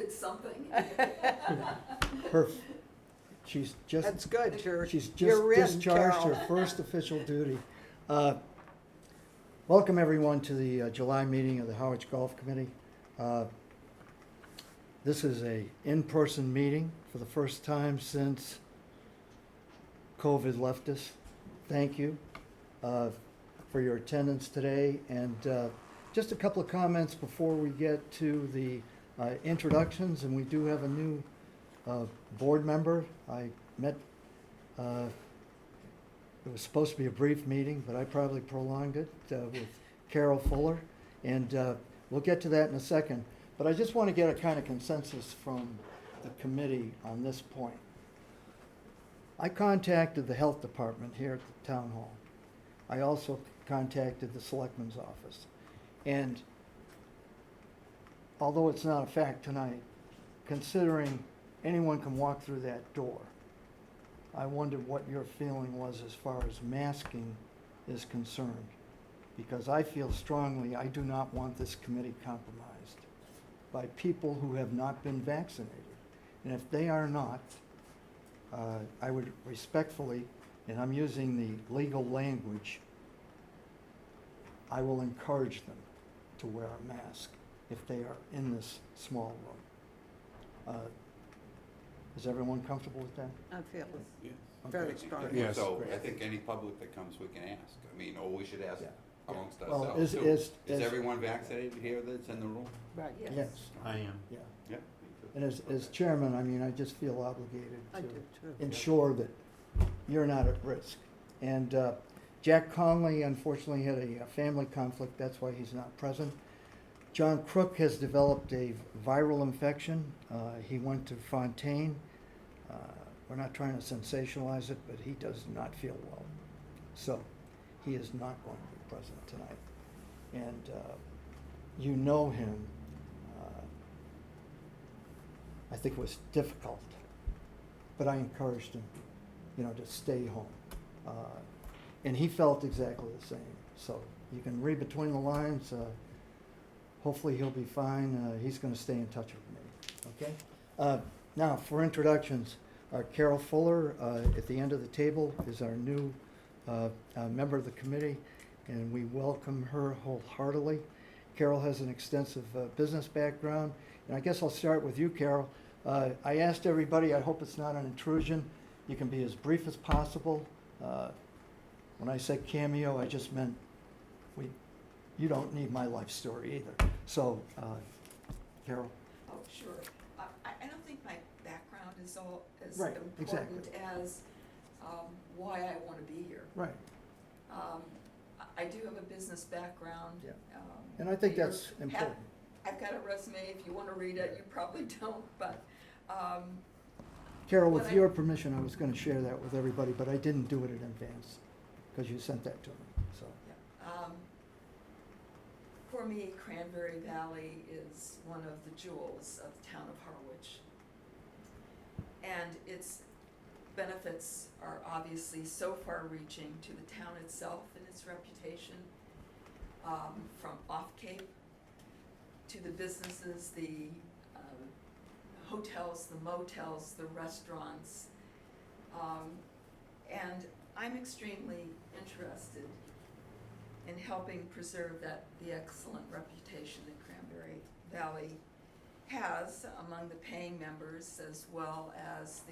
did something. Her, she's just, That's good, she's just you're in, discharged her Carol. first official duty. Welcome everyone to the July meeting of the Harwich Golf Committee. This is a in-person meeting for the first time since COVID left us. Thank you for your attendance today, and just a couple of comments before we get to the introductions. And we do have a new board member. I met, it was supposed to be a brief meeting, but I probably prolonged it with Carol Fuller, and we'll get to that in a second. But I just want to get a kind of consensus from the committee on this point. I contacted the health department here at the town hall. I also contacted the selectman's office. And although it's not a fact tonight, considering anyone can walk through that door, I wondered what your feeling was as far as masking is concerned. Because I feel strongly I do not want this committee compromised by people who have not been vaccinated. And if they are not, I would respectfully, and I'm using the legal language, I will encourage them to wear a mask if they are in this small room. Is everyone comfortable with that? I feel Yes. very Okay. strong. Yes. So Great. I think any public that comes, we can ask. I mean, or we should ask Yeah. amongst Well, ourselves too. is Everyone vaccinated here that's in the room? Right, Yes. yes, I am. yeah. Yeah. And as chairman, I mean, I just feel obligated I to do too. ensure that you're not at risk. And Jack Conley unfortunately had a family conflict, that's why he's not present. John Crook has developed a viral infection. He went to Fontaine. We're not trying to sensationalize it, but he does not feel well. So he is not going to be present tonight. And you know him. I think it was difficult, but I encouraged him, to stay home. And he felt exactly the same. So you can read between the lines. Hopefully he'll be fine. He's going to stay in touch with me, okay? Now, for introductions, Carol Fuller at the end of the table is our new member of the committee, and we welcome her wholeheartedly. Carol has an extensive business background, and I guess I'll start with you, Carol. I asked everybody, I hope it's not an intrusion, you can be as brief as possible. When I said cameo, I just meant you don't need my life story either. So, Carol. Oh, sure. I don't think my background is all as Right, important exactly. as why I want to be here. Right. I do have a business background. Yeah. And I think that's important. I've got a resume. If you want to read it, you probably don't, but Carol, when with I- your permission, I was going to share that with everybody, but I didn't do it in advance because you sent that to me. So, for me, Cranberry Valley is one of the jewels of the town of Harwich. And its benefits are obviously so far-reaching to the town itself and its reputation, from off Cape to the businesses, the hotels, the motels, the restaurants. And I'm extremely interested in helping preserve the excellent reputation that Cranberry Valley has among the paying members as well as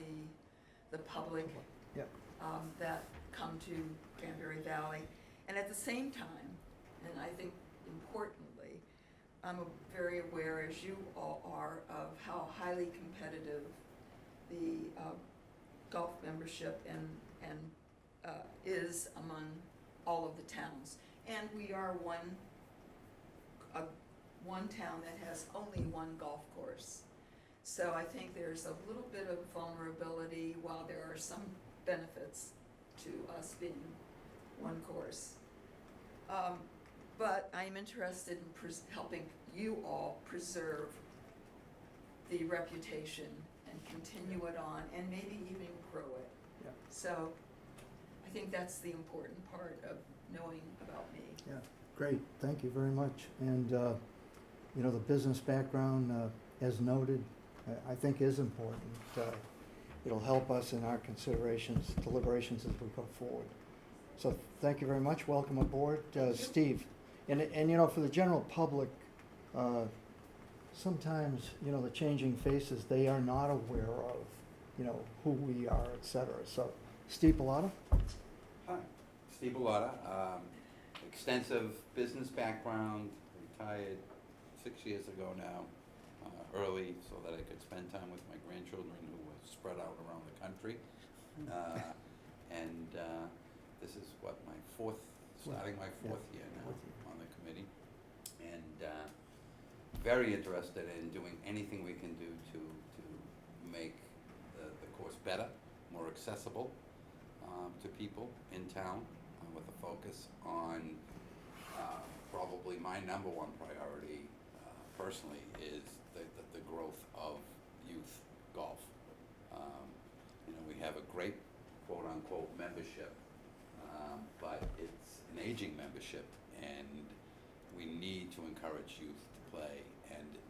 the public yeah. that come to Cranberry Valley. And at the same time, and I think importantly, I'm very aware, as you all are, of how highly competitive the golf membership and is among all of the towns. And we are one town that has only one golf course. So I think there's a little bit of vulnerability while there are some benefits to us being one course. But I'm interested in helping you all preserve the reputation and continue it on and maybe even grow it. Yeah. So I think that's the important part of knowing about me. Yeah, great, thank you very much. And, the business background, as noted, I think is important. It'll help us in our considerations, deliberations as we go forward. So thank you very much. Welcome aboard, Steve. And you know, for the general public, sometimes, you know, the changing faces, they are not aware of, you know, who we are, et cetera. So Steve Bellata? Hi, Steve Bellata, extensive business background, retired 6 years ago now, early so that I could spend time with my grandchildren who were spread out around the country. And this is what, starting my fourth year now on the committee. And very interested in doing anything we can do to make the course better, more accessible to people in town, with a focus on probably my number one priority personally is the growth of youth golf. You know, we have a great quote-unquote membership, but it's an aging membership, and we need to encourage youth to play.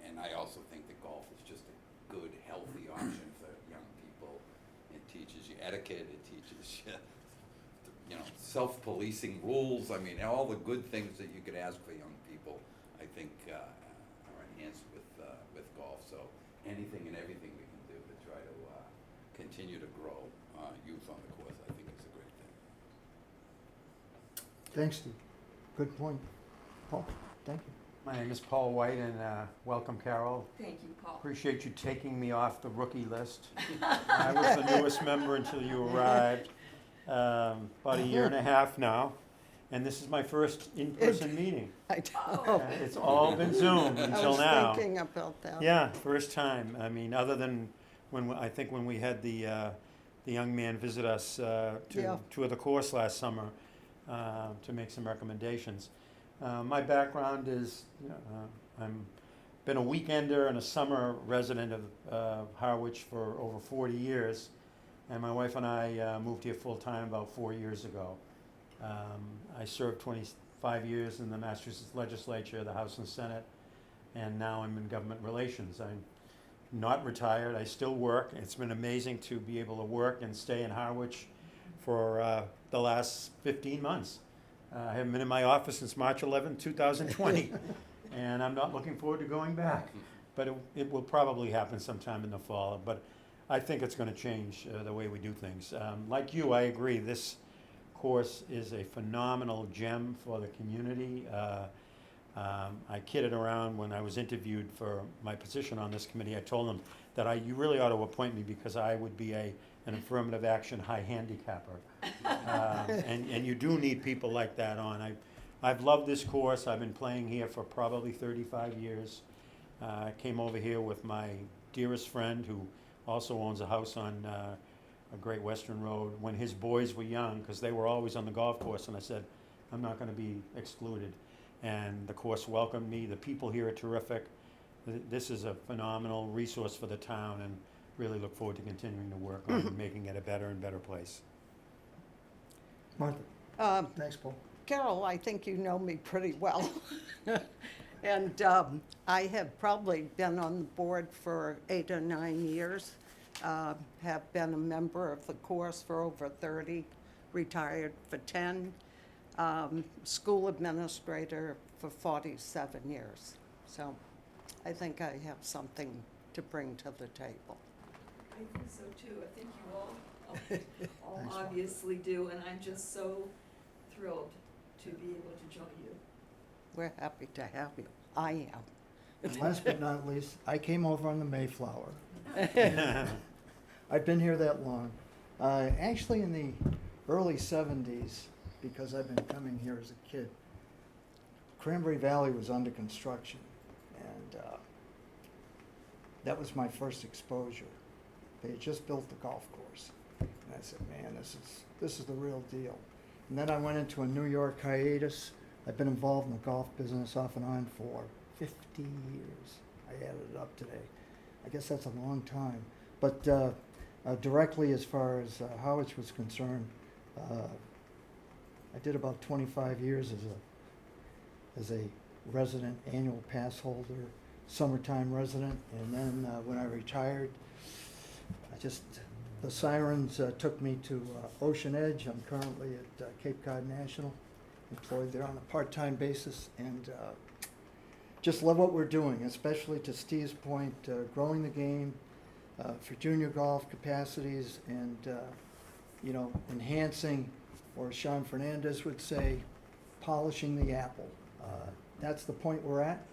And I also think that golf is just a good, healthy option for young people. It teaches you etiquette, it teaches you know, self-policing rules. I mean, all the good things that you could ask for young people, I think, are enhanced with golf. So anything and everything we can do to try to continue to grow youth on the course, I think is a great thing. Thanks, Steve. Good point. Paul, thank you. My name is Paul White, and welcome, Carol. Thank you, Paul. Appreciate you taking me off the rookie list. I was the newest member until you arrived, about a year and a half now, and this is my first in-person meeting. I Oh. know. It's all been Zoom until now. I was thinking about that. Yeah, first time. I mean, other than I think when we had the young man visit us to Yeah. tour the course last summer to make some recommendations. My background is, I'm been a weekender and a summer resident of Harwich for over 40 years, and my wife and I moved here full-time about 4 years ago. I served 25 years in the Massachusetts legislature, the House and Senate, and now I'm in government relations. I'm not retired, I still work. It's been amazing to be able to work and stay in Harwich for the last 15 months. I haven't been in my office since March 11, 2020, and I'm not looking forward to going back. But it will probably happen sometime in the fall. But I think it's going to change the way we do things. Like you, I agree. This course is a phenomenal gem for the community. I kidded around when I was interviewed for my position on this committee. I told them that you really ought to appoint me because I would be an affirmative action high handicapper. And you do need people like that on. I've loved this course. I've been playing here for probably 35 years. I came over here with my dearest friend who also owns a house on a Great Western Road when his boys were young, because they were always on the golf course, and I said, I'm not going to be excluded. And the course welcomed me. The people here are terrific. This is a phenomenal resource for the town, and really look forward to continuing to work on making it a better and better place. Martha? Thanks, Paul. Carol, I think you know me pretty well. And I have probably been on the board for 8 or 9 years, have been a member of the course for over 30, retired for 10, school administrator for 47 years. So I think I have something to bring to the table. I think so too. I think you all obviously do, and I'm just so thrilled to be able to join you. We're happy to have you. I am. And last but not least, I came over on the Mayflower. I've been here that long. Actually in the early 70s, because I've been coming here as a kid, Cranberry Valley was under construction, and that was my first exposure. They had just built the golf course, and I said, man, this is the real deal. And then I went into a New York hiatus. I've been involved in the golf business off and on for 50 years. I added it up today. I guess that's a long time. But directly as far as Harwich was concerned, I did about 25 years as a resident annual pass holder, summertime resident, and then when I retired, the sirens took me to Ocean Edge. I'm currently at Cape Cod National, employed there on a part-time basis, and just love what we're doing, especially to Steve's point, growing the game for junior golf capacities and, enhancing, or as Sean Fernandez would say, polishing the apple. That's the point we're at.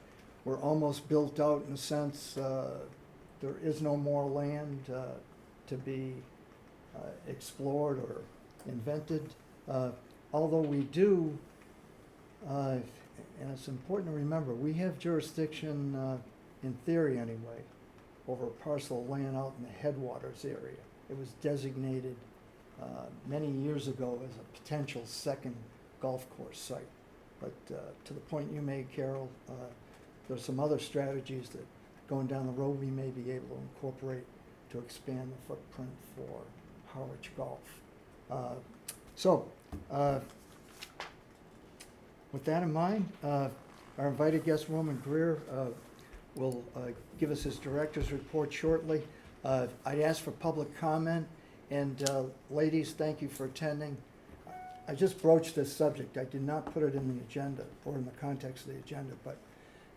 We're almost built out in a sense. There is no more land to be explored or invented. Although we do, and it's important to remember, we have jurisdiction, in theory anyway, over a parcel of land out in the headwaters area. It was designated many years ago as a potential second golf course site. But to the point you made, Carol, there's some other strategies that going down the road we may be able to incorporate to expand the footprint for Harwich Golf. With that in mind, our invited guest, Roman Greer, will give us his director's report shortly. I'd ask for public comment, and ladies, thank you for attending. I just broached this subject. I did not put it in the agenda or in the context of the agenda, but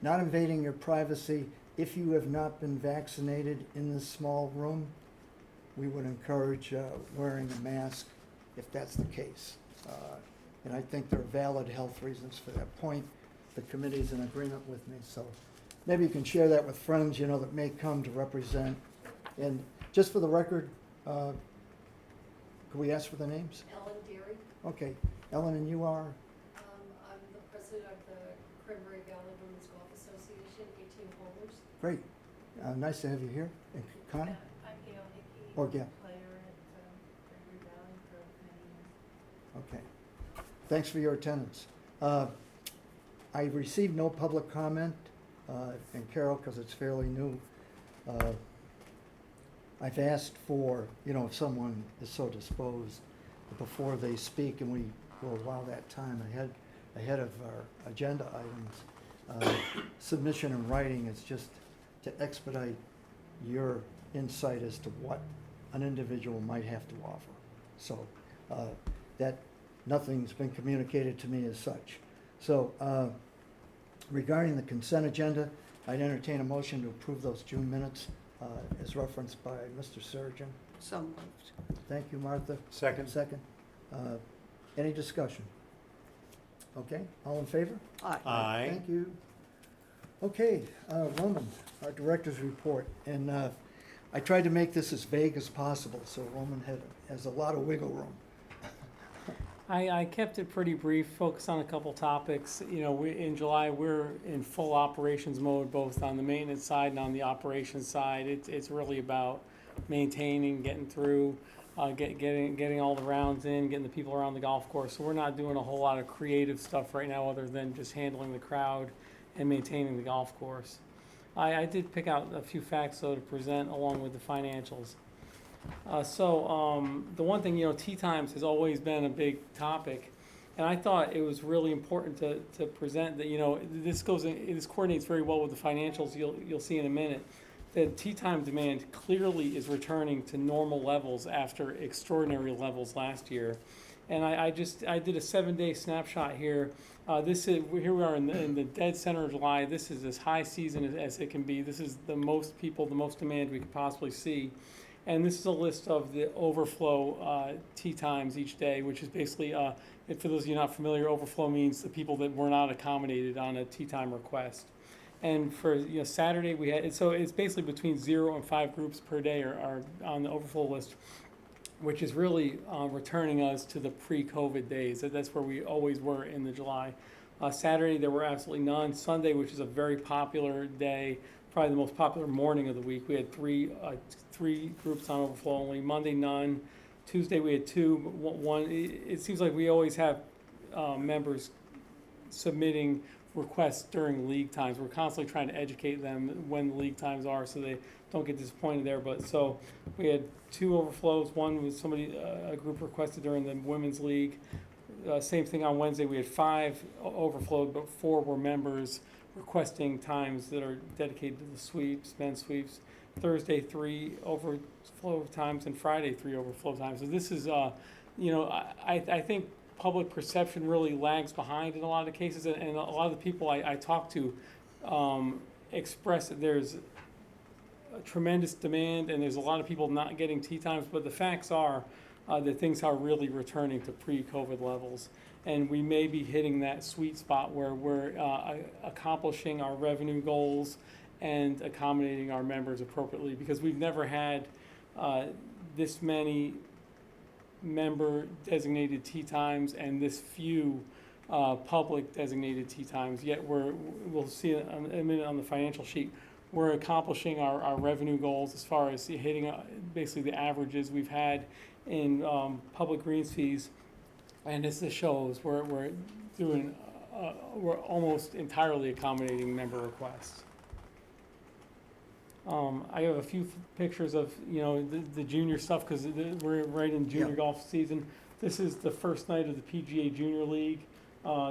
not invading your privacy. If you have not been vaccinated in this small room, we would encourage wearing a mask if that's the case. And I think there are valid health reasons for that point. The committee's in agreement with me, so maybe you can share that with friends, that may come to represent. And just for the record, could we ask for the names? Ellen Deary. Okay, Ellen, and you are? I'm the president of the Cranberry Valley Women's Golf Association, 18 holders. Great. Nice to have you here. And Connie? I'm Gail Hickey, Or Gail. player at Cranberry Valley for many years. Okay. Thanks for your attendance. I received no public comment, and Carol, because it's fairly new, I've asked for, if someone is so disposed, before they speak, and we will allow that time ahead of our agenda items. Submission in writing is just to expedite your insight as to what an individual might have to offer. So that nothing's been communicated to me as such. So regarding the consent agenda, I'd entertain a motion to approve those June minutes as referenced by Mr. Surgeon. So moved. Thank you, Martha. Second. Second. Any discussion? Okay, all in favor? Aye. Aye. Thank you. Okay, Roman, our director's report, and I tried to make this as vague as possible, so Roman has a lot of wiggle room. I kept it pretty brief, focused on a couple topics. In July, we're in full operations mode, both on the maintenance side and on the operations side. It's really about maintaining, getting through, getting all the rounds in, getting the people around the golf course. So we're not doing a whole lot of creative stuff right now other than just handling the crowd and maintaining the golf course. I did pick out a few facts, though, to present along with the financials. The one thing, tee times has always been a big topic, and I thought it was really important to present that, this coordinates very well with the financials you'll see in a minute. The tee time demand clearly is returning to normal levels after extraordinary levels last year. And I did a 7-day snapshot here. Here we are in the dead center of July. This is as high season as it can be. This is the most people, the most demand we could possibly see. And this is a list of the overflow tee times each day, which is basically, for those of you not familiar, overflow means the people that were not accommodated on a tee time request. And for Saturday, we had, so it's basically between 0 and 5 groups per day are on the overflow list, which is really returning us to the pre-COVID days. That's where we always were in the July. Saturday, there were absolutely none. Sunday, which is a very popular day, probably the most popular morning of the week, we had three groups on overflow only. Monday, none. Tuesday, we had 2. One. It seems like we always have members submitting requests during league times. We're constantly trying to educate them when the league times are so they don't get disappointed there. But so we had 2 overflows. One was a group requested during the women's league. Same thing on Wednesday. We had 5 overflowed, but 4 were members requesting times that are dedicated to the sweeps, men's sweeps. Thursday, 3 overflow times, and Friday, 3 overflow times. So this is, I think public perception really lags behind in a lot of cases, and a lot of the people I talk to express that there's a tremendous demand, and there's a lot of people not getting tea times, but the facts are that things are really returning to pre-COVID levels. And we may be hitting that sweet spot where we're accomplishing our revenue goals and accommodating our members appropriately, because we've never had this many member designated tea times and this few public designated tea times, yet we'll see in a minute on the financial sheet, we're accomplishing our revenue goals as far as hitting basically the averages we've had in public greens fees. And as this shows, we're doing, we're almost entirely accommodating member requests. I have a few pictures of, the junior stuff, because we're right in junior Yeah. golf season. This is the first night of the PGA Junior League.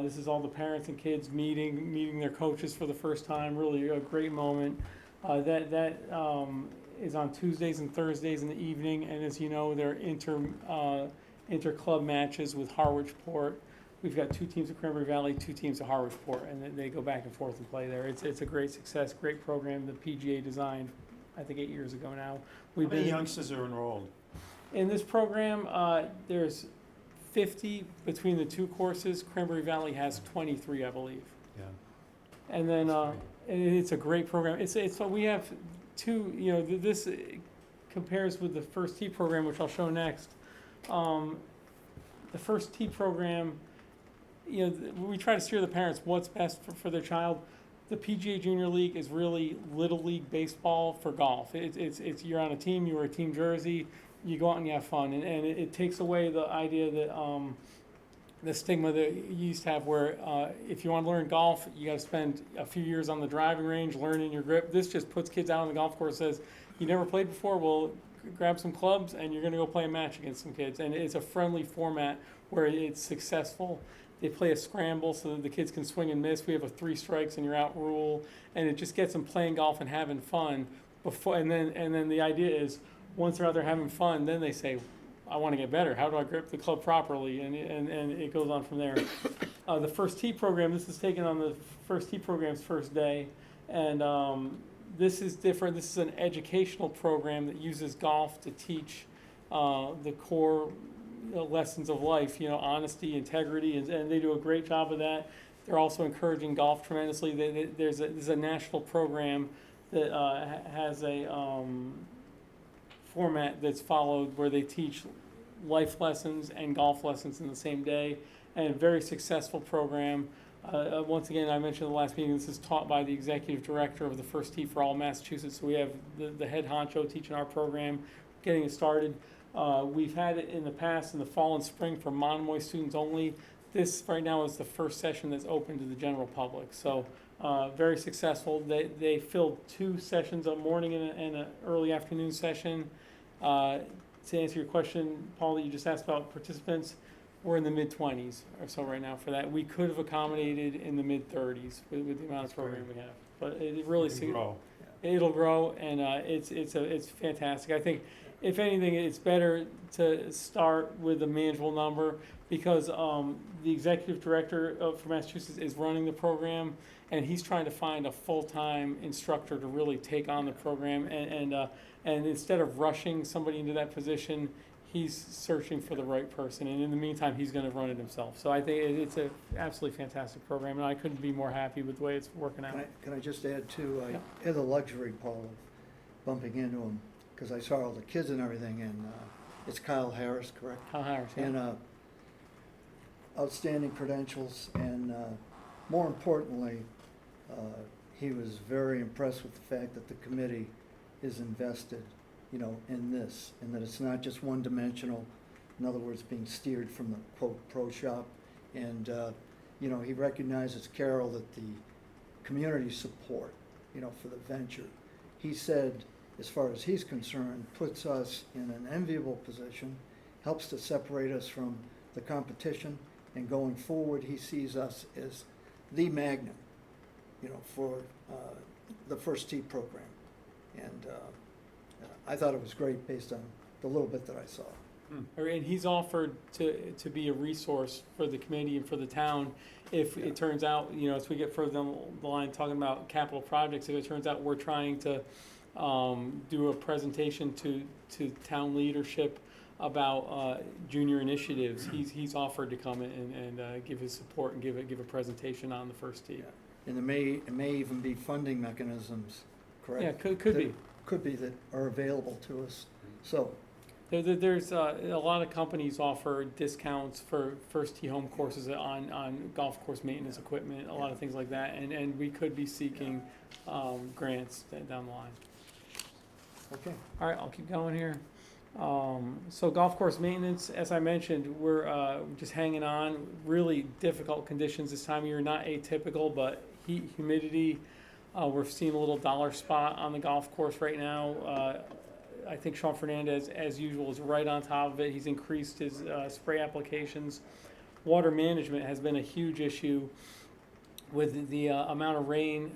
This is all the parents and kids meeting their coaches for the first time. Really a great moment. That is on Tuesdays and Thursdays in the evening, and as you know, they're inter-club matches with Harwich Port. We've got 2 teams at Cranberry Valley, 2 teams at Harwich Port, and they go back and forth and play there. It's a great success, great program. The PGA designed, I think, 8 years ago now. How many youngsters are enrolled? In this program, there's 50 between the 2 courses. Cranberry Valley has 23, I believe. Yeah. And then it's a great program. So we have 2. This compares with the First Tee program, which I'll show next. The First Tee program, we try to steer the parents what's best for their child. The PGA Junior League is really Little League baseball for golf. It's you're on a team, you wear a team jersey, you go out and you have fun, and it takes away the idea that the stigma that you used to have, where if you want to learn golf, you got to spend a few years on the driving range learning your grip. This just puts kids out on the golf course, says, you never played before, well, grab some clubs and you're going to go play a match against some kids. And it's a friendly format where it's successful. They play a scramble so that the kids can swing and miss. We have a 3 strikes and you're out rule, and it just gets them playing golf and having fun before. And then the idea is, once they're out there having fun, then they say, I want to get better. How do I grip the club properly? And it goes on from there. The First Tee program, this is taken on the First Tee program's first day, and this is different. This is an educational program that uses golf to teach the core lessons of life, honesty, integrity, and they do a great job of that. They're also encouraging golf tremendously. There's a national program that has a format that's followed where they teach life lessons and golf lessons in the same day, and a very successful program. Once again, I mentioned in the last meeting, this is taught by the executive director of the First Tee for all Massachusetts. So we have the head honcho teaching our program, getting it started. We've had it in the past in the fall and spring for Monomoy students only. This right now is the first session that's open to the general public. So very successful. They filled 2 sessions, a morning and an early afternoon session. To answer your question, Paul, that you just asked about participants, we're in the mid-20s or so right now for that. We could have accommodated in the mid-30s with the amount of program we have. But it really it'll grow, and it's fantastic. I think, if anything, it's better to start with a manageable number, because the executive director for Massachusetts is running the program, and he's trying to find a full-time instructor to really take on the program, and instead of rushing somebody into that position, he's searching for the right person, and in the meantime, he's going to run it himself. So I think it's an absolutely fantastic program, and I couldn't be more happy with the way it's working out. Can I just add too, Yeah. I had the luxury, Paul, of bumping into him, because I saw all the kids and everything, and it's Kyle Harris, correct? Kyle Harris, yeah. And outstanding credentials, and more importantly, he was very impressed with the fact that the committee is invested, in this, and that it's not just one-dimensional. In other words, being steered from the quote pro shop, and he recognizes, Carol, that the community support, for the venture, he said, as far as he's concerned, puts us in an enviable position, helps to separate us from the competition, and going forward, he sees us as the magnet for the First Tee program. And I thought it was great based on the little bit that I saw. And he's offered to be a resource for the committee and for the town if Yeah. it turns out, as we get further down the line talking about capital projects, if it turns out we're trying to do a presentation to town leadership about junior initiatives, he's offered to come in and give his support and give a presentation on the First Tee. Yeah. And it may even be funding mechanisms, correct? Yeah, could be. Could be that are available to us. So, There's a lot of companies offer discounts for First Tee home courses on golf course maintenance equipment, a lot of things like that, and we could be seeking grants down the line. okay. All right, I'll keep going here. So golf course maintenance, as I mentioned, we're just hanging on. Really difficult conditions this time of year, not atypical, but heat, humidity. We're seeing a little dollar spot on the golf course right now. I think Sean Fernandez, as usual, is right on top of it. He's increased his spray applications. Water management has been a huge issue with the amount of rain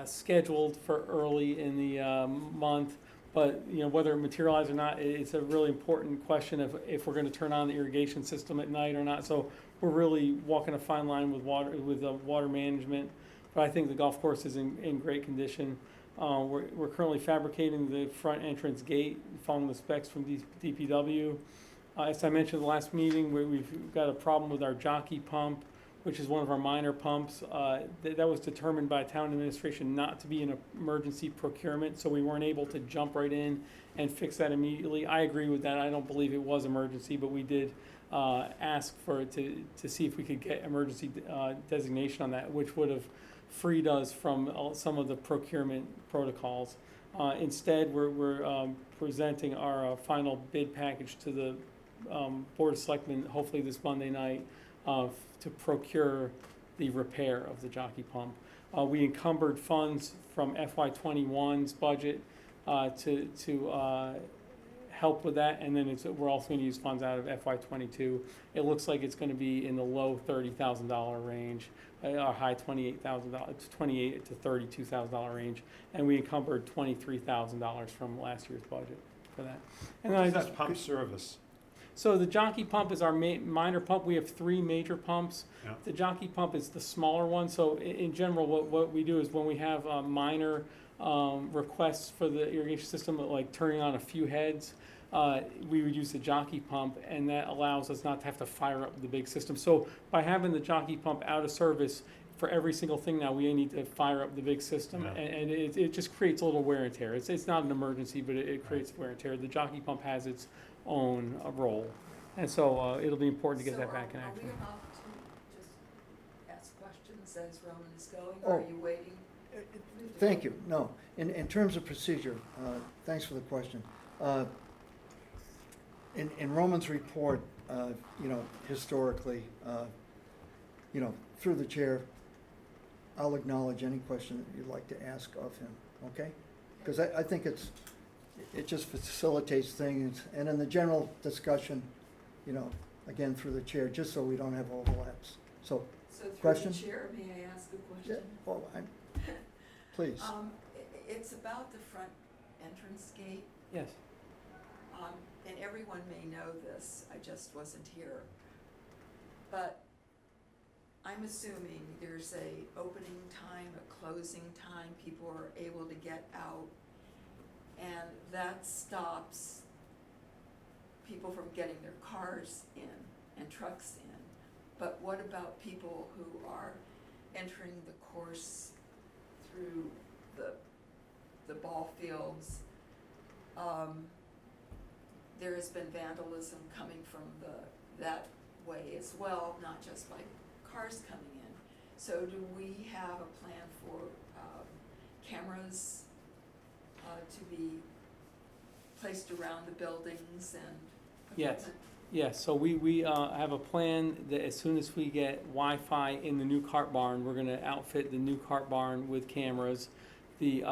scheduled for early in the month. But whether it materializes or not, it's a really important question of if we're going to turn on the irrigation system at night or not. So we're really walking a fine line with water management. But I think the golf course is in great condition. We're currently fabricating the front entrance gate, following the specs from DPW. As I mentioned in the last meeting, we've got a problem with our jockey pump, which is one of our minor pumps. That was determined by town administration not to be an emergency procurement, so we weren't able to jump right in and fix that immediately. I agree with that. I don't believe it was emergency, but we did ask for it to see if we could get emergency designation on that, which would have freed us from some of the procurement protocols. Instead, we're presenting our final bid package to the Board of Selectmen, hopefully this Monday night, to procure the repair of the jockey pump. We encumbered funds from FY21's budget to help with that, and then we're also going to use funds out of FY22. It looks like it's going to be in the low $30,000 range, or high $28,000, $28,000 to $32,000 range, and we encumbered $23,000 from last year's budget for that. And then That's pump service. So the jockey pump is our minor pump. We have 3 major pumps. Yeah. The jockey pump is the smaller one. So in general, what we do is when we have minor requests for the irrigation system, like turning on a few heads, we would use the jockey pump, and that allows us not to have to fire up the big system. So by having the jockey pump out of service, for every single thing now, we need to fire up the big system, Yeah. and it just creates a little wear and tear. It's not an emergency, but it creates wear and tear. The jockey pump has its own role, and so it'll be important to get that back in action. Are we allowed to just ask questions as Roman is going, Oh. or are you waiting? Thank you. No, in terms of procedure, thanks for the question. In Roman's report, historically, through the chair, I'll acknowledge any question that you'd like to ask of him, okay? Because I think it just facilitates things, and in the general discussion, again, through the chair, just so we don't have overlaps. So, So through Question? the chair, may I ask a yeah, question? well, please. It's about the front entrance gate, Yes. and everyone may know this, I just wasn't here. But I'm assuming there's a opening time, a closing time, people are able to get out, and that stops people from getting their cars in and trucks in. But what about people who are entering the course through the ball fields? There has been vandalism coming from that way as well, not just by cars coming in. So do we have a plan for cameras to be placed around the buildings and Yes. equipment? Yes, so we have a plan that as soon as we get Wi-Fi in the new cart barn, we're gonna outfit the new cart barn with cameras. The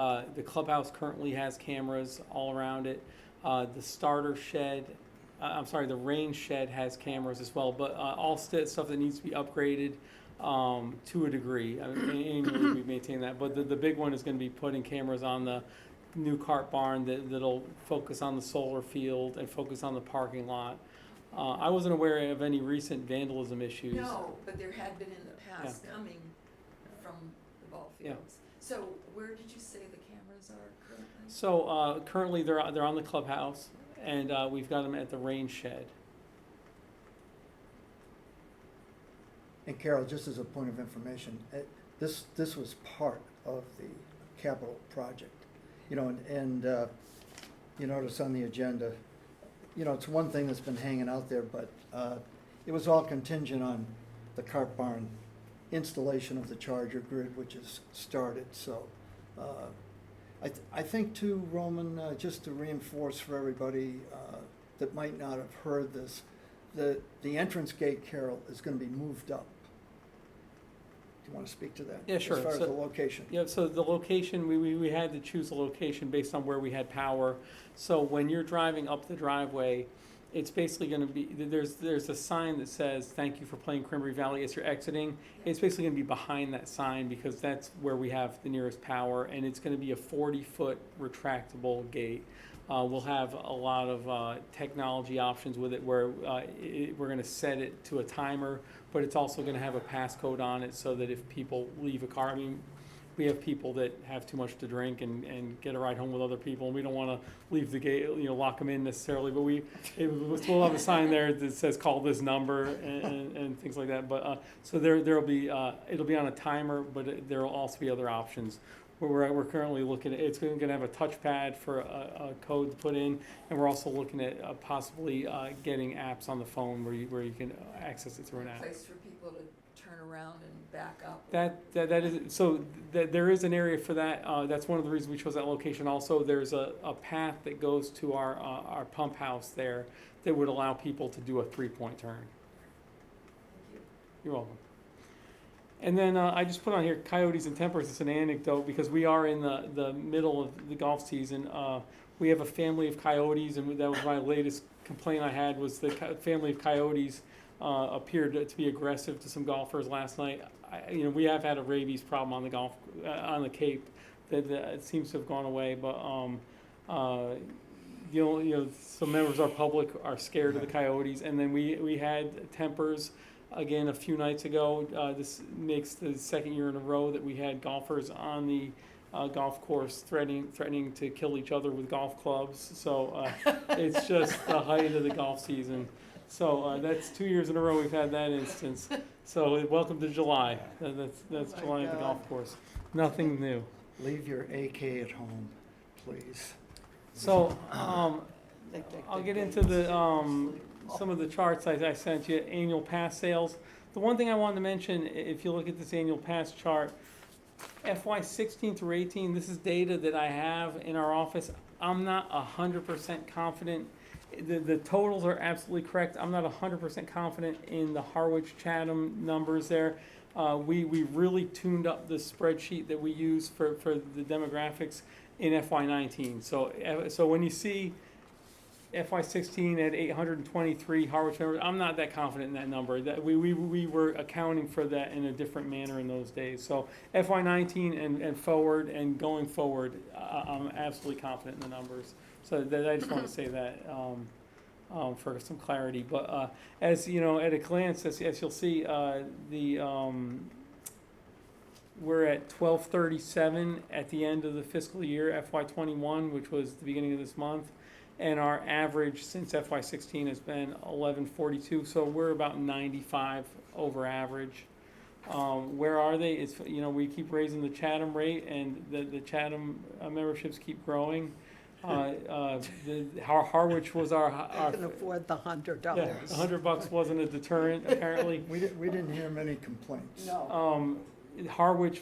clubhouse currently has cameras all around it. The starter shed, the range shed has cameras as well, but all stuff that needs to be upgraded. to a degree. I mean, annually we maintain that, but the big one is gonna be putting cameras on the new cart barn that'll focus on the solar field and focus on the parking lot. I wasn't aware of any recent vandalism issues. No, but there had been in the past coming from the ball Yeah. fields. So where did you say the cameras are currently? So currently they're on the clubhouse, and we've got them at the rain shed. And Carol, just as a point of information, this was part of the capital project. You know, and you notice on the agenda, you know, it's one thing that's been hanging out there, but it was all contingent on the cart barn installation of the charger grid, which is started, so. I think too, Roman, just to reinforce for everybody that might not have heard this, the entrance gate, Carol, is gonna be moved up. Do you wanna speak to that? Yeah, sure. As far as So- the location. Yeah, so the location, we had to choose a location based on where we had power. So when you're driving up the driveway, it's basically gonna be, there's a sign that says, "Thank you for playing Cranberry Valley" as you're exiting. It's basically gonna be behind that sign because that's where we have the nearest power, and it's gonna be a 40-foot retractable gate. We'll have a lot of technology options with it where we're gonna set it to a timer, but it's also gonna have a passcode on it so that if people leave a car, I mean, we have people that have too much to drink and get a ride home with other people, and we don't wanna leave the gate, lock them in necessarily, but we'll have a sign there that says, "Call this number," and things like that, but, so there'll be, it'll be on a timer, but there'll also be other options. We're currently looking at, it's gonna have a touchpad for a code to put in, and we're also looking at possibly getting apps on the phone where you can access it through an app. Place for people to turn around and back up. That is, so there is an area for that. That's one of the reasons we chose that location also. There's a path that goes to our pump house there that would allow people to do a 3-point turn. Thank you. You're welcome. And then I just put on here coyotes and tempers. It's an anecdote because we are in the middle of the golf season. We have a family of coyotes, and that was my latest complaint I had was the family of coyotes appeared to be aggressive to some golfers last night. We have had a rabies problem on the on the Cape that it seems to have gone away, but some members of our public are scared of the coyotes, and then we had tempers again a few nights ago. This makes the second year in a row that we had golfers on the golf course threatening to kill each other with golf clubs. So it's just the height of the golf season. So that's 2 years in a row we've had that instance. So welcome to July. That's Oh my July at the God. golf course. Nothing new. Leave your AK at home, please. So I'll get into the some of the charts I sent you. Annual pass sales. The one thing I wanted to mention, if you look at this annual pass chart, FY 16 through 18, this is data that I have in our office. I'm not 100% confident. The totals are absolutely correct. I'm not 100% confident in the Harwich Chatham numbers there. We really tuned up the spreadsheet that we use for the demographics in FY 19. So when you see FY 16 at 823 Harwich members, I'm not that confident in that number. That we were accounting for that in a different manner in those days. So FY 19 and forward and going forward, I'm absolutely confident in the numbers. So I just want to say that for some clarity. But as you know, at a glance, as you'll see, we're at 1237 at the end of the fiscal year, FY 21, which was the beginning of this month. And our average since FY 16 has been 1142, so we're about 95 over average. Where are they? It's, we keep raising the Chatham rate, and the Chatham memberships keep growing. Harwich was our I can afford the $100. yeah, $100 wasn't a deterrent apparently. We didn't hear many complaints. No. Harwich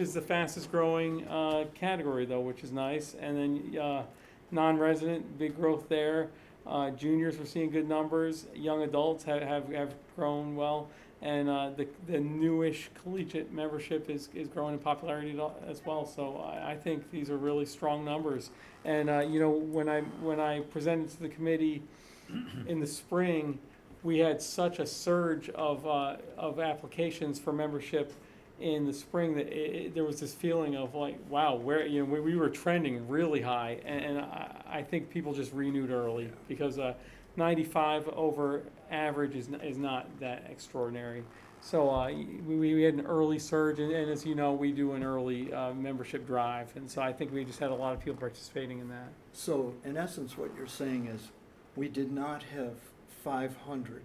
is the fastest growing category though, which is nice. And then non-resident, big growth there. Juniors, we're seeing good numbers. Young adults have grown well. And the newish collegiate membership is growing in popularity as well. So I think these are really strong numbers. And when I presented to the committee in the spring, we had such a surge of applications for membership in the spring that there was this feeling of like, wow, where, you know, we were trending really high, and I think people just renewed early because 95 over average is not that extraordinary. So we had an early surge, and as you know, we do an early membership drive, and so I think we just had a lot of people participating in that. So in essence, what you're saying is, we did not have 500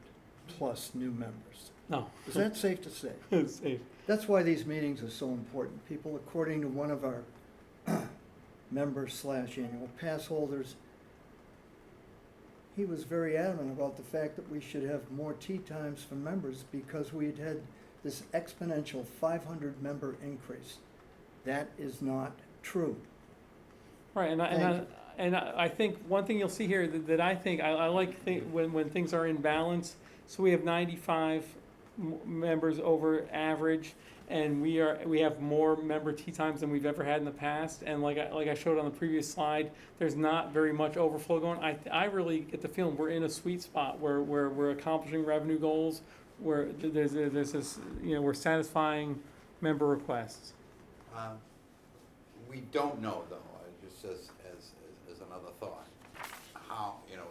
plus new members. No, Is that safe to say? it's safe. That's why these meetings are so important. People, according to one of our members/annual pass holders, he was very adamant about the fact that we should have more tea times for members because we had had this exponential 500 member increase. That is not true. Right, and I think one thing you'll see here that I think, I like when things are in balance, so we have 95 members over average, and we have more member tea times than we've ever had in the past, and like I showed on the previous slide, there's not very much overflow going. I really get the feeling we're in a sweet spot where we're accomplishing revenue goals, where there's this, you know, we're satisfying member requests. We don't know though, just as another thought, how, you know,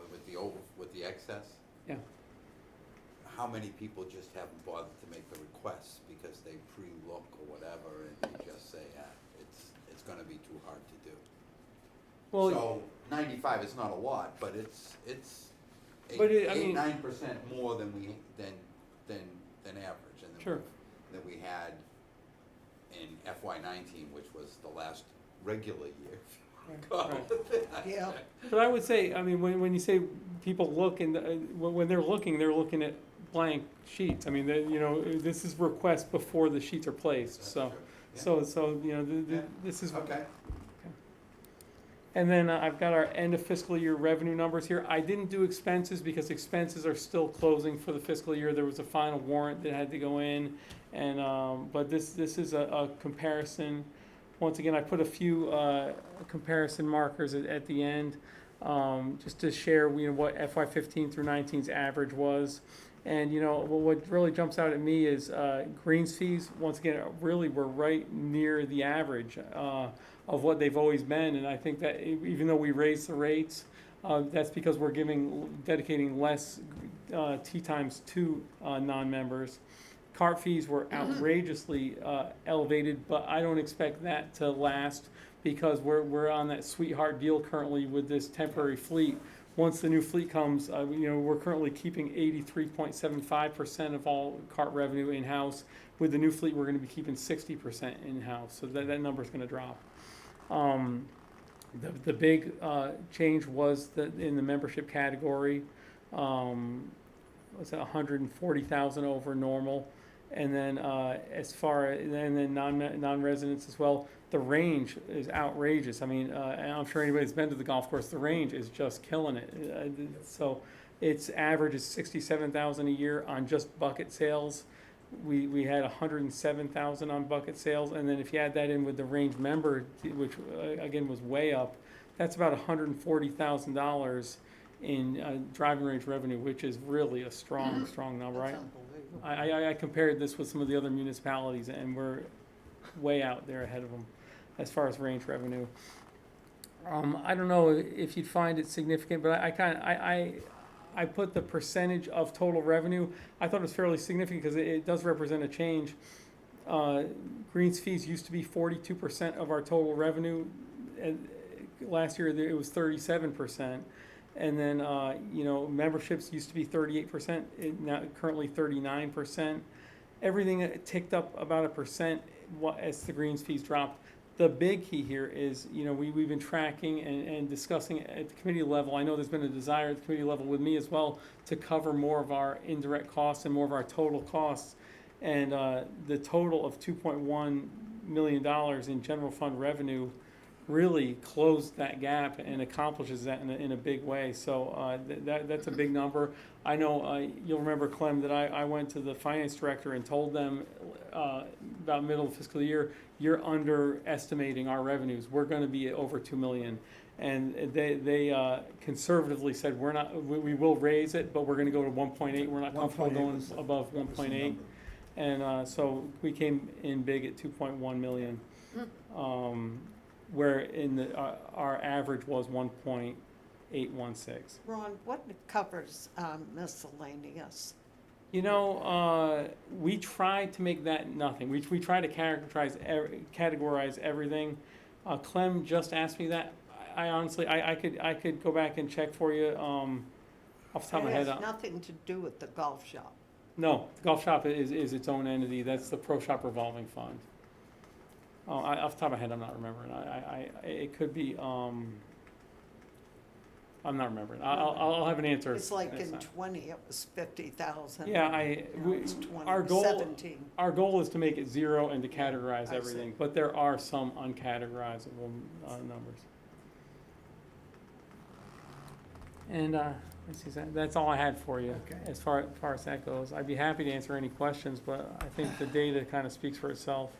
with the excess, Yeah. how many people just haven't bothered to make the requests because they pre-look or whatever, and they just say, it's gonna be too hard to do. Well, So 95 is not a lot, but it's But eight, I mean- 9% more than average, and Sure. than we had in FY19, which was the last regular year. Right. Yeah. But I would say, I mean, when you say people look, and when they're looking at blank sheets. I mean, you know, this is requests before the sheets are placed, That's so, true. so, you know, Yeah. this is. Okay. And then I've got our end of fiscal year revenue numbers here. I didn't do expenses because expenses are still closing for the fiscal year. There was a final warrant that had to go in, and, but this is a comparison. Once again, I put a few comparison markers at the end, just to share, you know, what FY15 through 19's average was. And, you know, what really jumps out at me is greens fees, once again, really were right near the average of what they've always been. And I think that even though we raised the rates, that's because we're dedicating less tea times to non-members. Cart fees were outrageously elevated, but I don't expect that to last because we're on that sweetheart deal currently with this temporary fleet. Once the new fleet comes, you know, we're currently keeping 83.75% of all cart revenue in-house. With the new fleet, we're going to be keeping 60% in-house, so that number is going to drop. The big change was in the membership category. Was it 140,000 over normal? And then and then non-residents as well. The range is outrageous. I mean, and I'm sure anybody's been to the golf course. The range is just killing it. So its average is 67,000 a year on just bucket sales. We had 107,000 on bucket sales, and then if you add that in with the range member, which again was way up, that's about $140,000 in driving range revenue, which is really a strong number. That's unbelievable. I compared this with some of the other municipalities, and we're way out there ahead of them as far as range revenue. I don't know if you'd find it significant, but I put the percentage of total revenue. I thought it was fairly significant because it does represent a change. Greens fees used to be 42% of our total revenue, and last year it was 37%. And then, you know, memberships used to be 38%, now currently 39%. Everything ticked up about 1% as the greens fees dropped. The big key here is, you know, we've been tracking and discussing at the committee level. I know there's been a desire at the committee level with me as well to cover more of our indirect costs and more of our total costs. And the total of $2.1 million in general fund revenue really closed that gap and accomplishes that in a big way. So that's a big number. I know you'll remember, Clem, that I went to the finance director and told them about middle of fiscal year, you're underestimating our revenues. We're going to be at over 2 million. And they conservatively said, we will raise it, but we're going to go to 1.8. We're not comfortable 1.8 going was the- above was the 1.8. number. And so we came in big at 2.1 million, where our average was 1.816. Ron, what covers miscellaneous? You know, we tried to make that nothing. We try to categorize everything. Clem just asked me that. I honestly, I could go back and check for you off the top of my head. It has nothing to do with the golf shop. No, the golf shop is its own entity. That's the Pro Shop revolving fund. Off the top of my head, I'm not remembering. It could be. I'm not remembering. I'll have an answer. It's like next in time. 20, it was 50,000. Yeah, Now it's 20, our goal. 17. Our goal is to make it zero and to categorize I see. everything, but there are some uncategorizable numbers. And that's all I had for you. Okay. As far as that goes. I'd be happy to answer any questions, but I think the data kind of speaks for itself.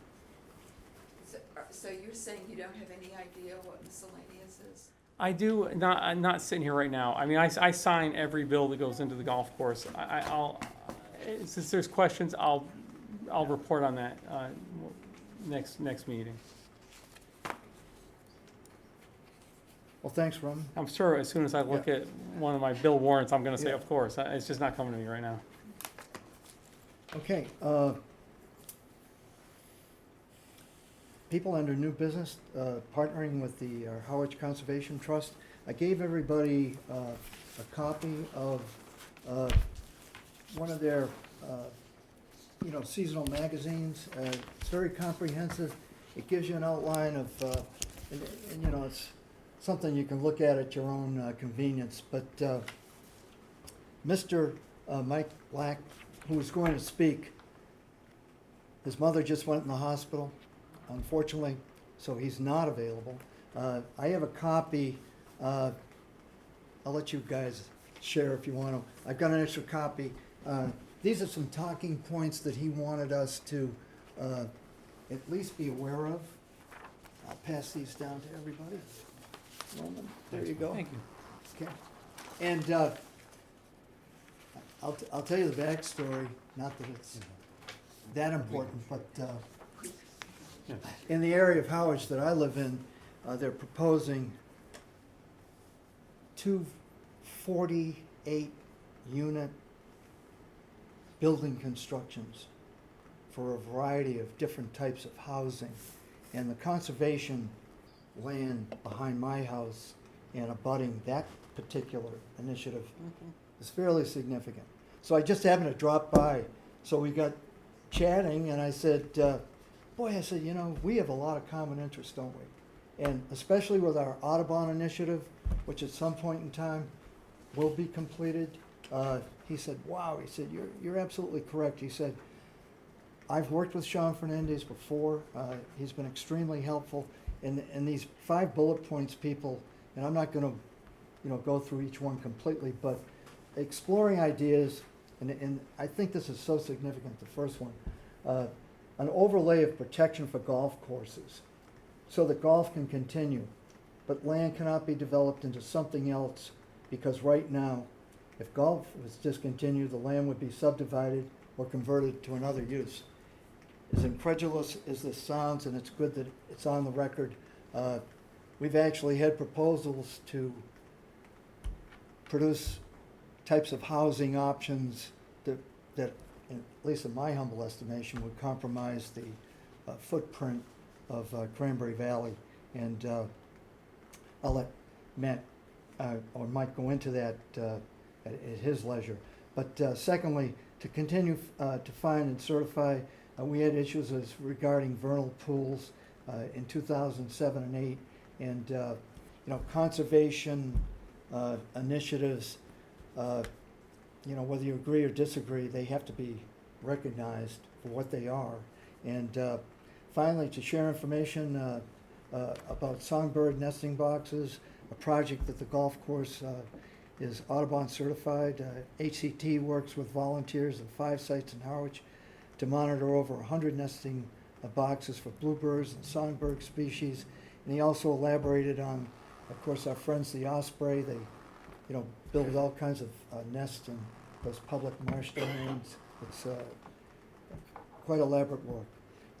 So you're saying you don't have any idea what miscellaneous is? I do, I'm not sitting here right now. I mean, I sign every bill that goes into the golf course. I'll, since there's questions, I'll report on that next meeting. Well, thanks, Ron. I'm sure as soon as I look at one of my bill warrants, I'm gonna say, Yeah. of course. It's just not coming to me right now. Okay, people under new business, partnering with the Harwich Conservation Trust. I gave everybody a copy of one of their, seasonal magazines. It's very comprehensive. It gives you an outline of, and it's something you can look at your own convenience. But Mr. Mike Black, who was going to speak, his mother just went in the hospital, unfortunately, so he's not available. I have a copy. I'll let you guys share if you want to. I've got an extra copy. These are some talking points that he wanted us to at least be aware of. I'll pass these down to everybody. Roman, there you go. Thank you. Okay. And I'll tell you the backstory, not that it's that important, but Yeah. in the area of Harwich that I live in, they're proposing 2 48-unit building constructions for a variety of different types of housing. And the conservation land behind my house and abutting that particular initiative is fairly significant. So I just happened to drop by. So we got chatting, and I said, we have a lot of common interests, don't we? And especially with our Audubon initiative, which at some point in time will be completed. He said, wow, he said, you're absolutely correct. He said, I've worked with Sean Fernandez before. He's been extremely helpful. And these 5 bullet points, people, and I'm not going to, go through each one completely, but exploring ideas, and I think this is so significant, the first one, an overlay of protection for golf courses so that golf can continue, but land cannot be developed into something else because right now, if golf was discontinued, the land would be subdivided or converted to another use. As incredulous as this sounds, and it's good that it's on the record, we've actually had proposals to produce types of housing options that at least in my humble estimation, would compromise the footprint of Cranberry Valley. And I'll let Matt or Mike go into that at his leisure. But secondly, to continue to find and certify, we had issues regarding vernal pools in 2007 and 8, and conservation initiatives. Whether you agree or disagree, they have to be recognized for what they are. And finally, to share information, about songbird nesting boxes, a project that the golf course is Audubon certified. HCT works with volunteers at 5 sites in Harwich to monitor over 100 nesting boxes for bluebirds and songbird species. And he also elaborated on, of course, our friends the osprey. They, build all kinds of nests in those public marsh domains. It's quite elaborate work.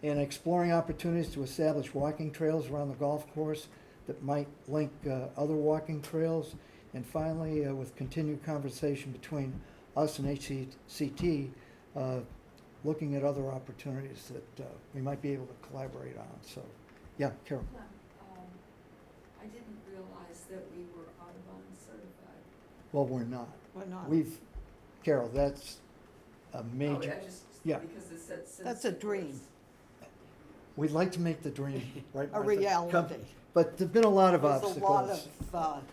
And exploring opportunities to establish walking trails around the golf course that might link other walking trails. And finally, with continued conversation between us and HCT, looking at other opportunities that we might be able to collaborate on. So, yeah, Carol. Clem, I didn't realize that we were Audubon certified. Well, we're not. We're not. Carol, that's a Oh, major, I just, yeah. because it said since That's a it dream. was- we'd like to make the dream, right? A Martha? reality. But there've been a lot of There's obstacles. a lot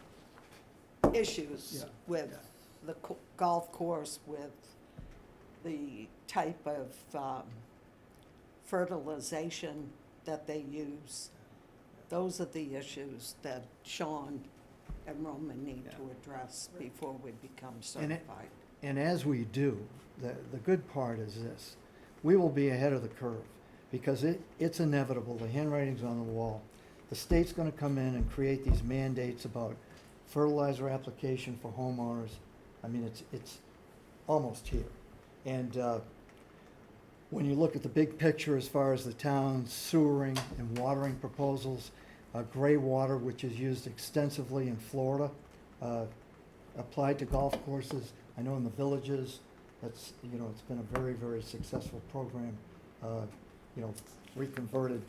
of issues Yeah, with yeah. the golf course, with the type of fertilization that they use. Those are the issues that Sean and Roman need to address before we become And it- certified. And as we do, the good part is this, we will be ahead of the curve because it's inevitable, the handwriting's on the wall. The state's gonna come in and create these mandates about fertilizer application for homeowners. I mean, it's almost here. And when you look at the big picture as far as the town's sewering and watering proposals, gray water, which is used extensively in Florida, applied to golf courses. I know in the villages, it's been a very, very successful program. Reconverted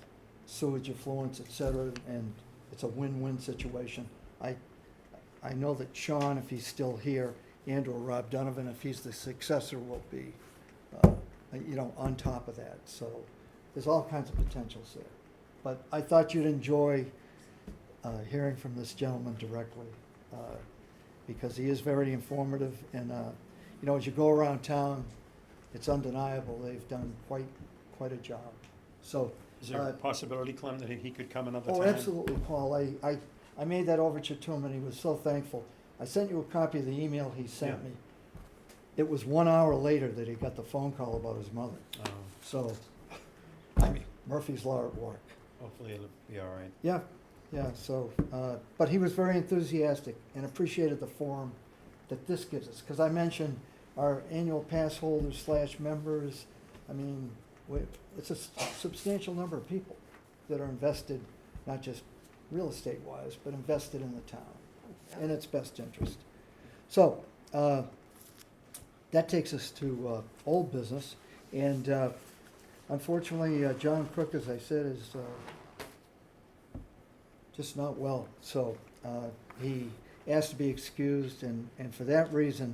sewage effluents, et cetera, and it's a win-win situation. I know that Sean, if he's still here, and/or Rob Donovan, if he's the successor, will be, on top of that. So there's all kinds of potentials there. But I thought you'd enjoy hearing from this gentleman directly, because he is very informative. And, as you go around town, it's undeniable they've done quite a job. So, Is there a possibility, Clem, that he could come another time? oh, absolutely, Paul. I made that overture to him, and he was so thankful. I sent you a copy of the email he sent Yeah. me. It was 1 hour later that he got the phone call about his mother. So, Murphy's Law at work. Hopefully it'll be all right. Yeah, so, but he was very enthusiastic and appreciated the forum that this gives us. Because I mentioned our annual pass holders / members. I mean, it's a substantial number of people that are invested, not just real estate wise, but invested in the town in its best interest. So, that takes us to old business. And unfortunately, John Crook, as I said, is just not well. So he asked to be excused, and for that reason,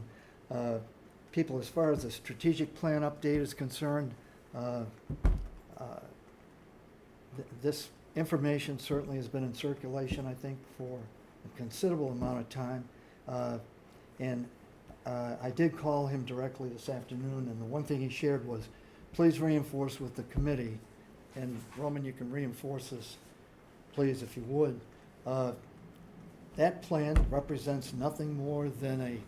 people, as far as the strategic plan update is concerned, this information certainly has been in circulation, I think, for a considerable amount of time. And I did call him directly this afternoon, and the one thing he shared was, please reinforce with the committee, and Roman, you can reinforce this, please, if you would. That plan represents nothing more than a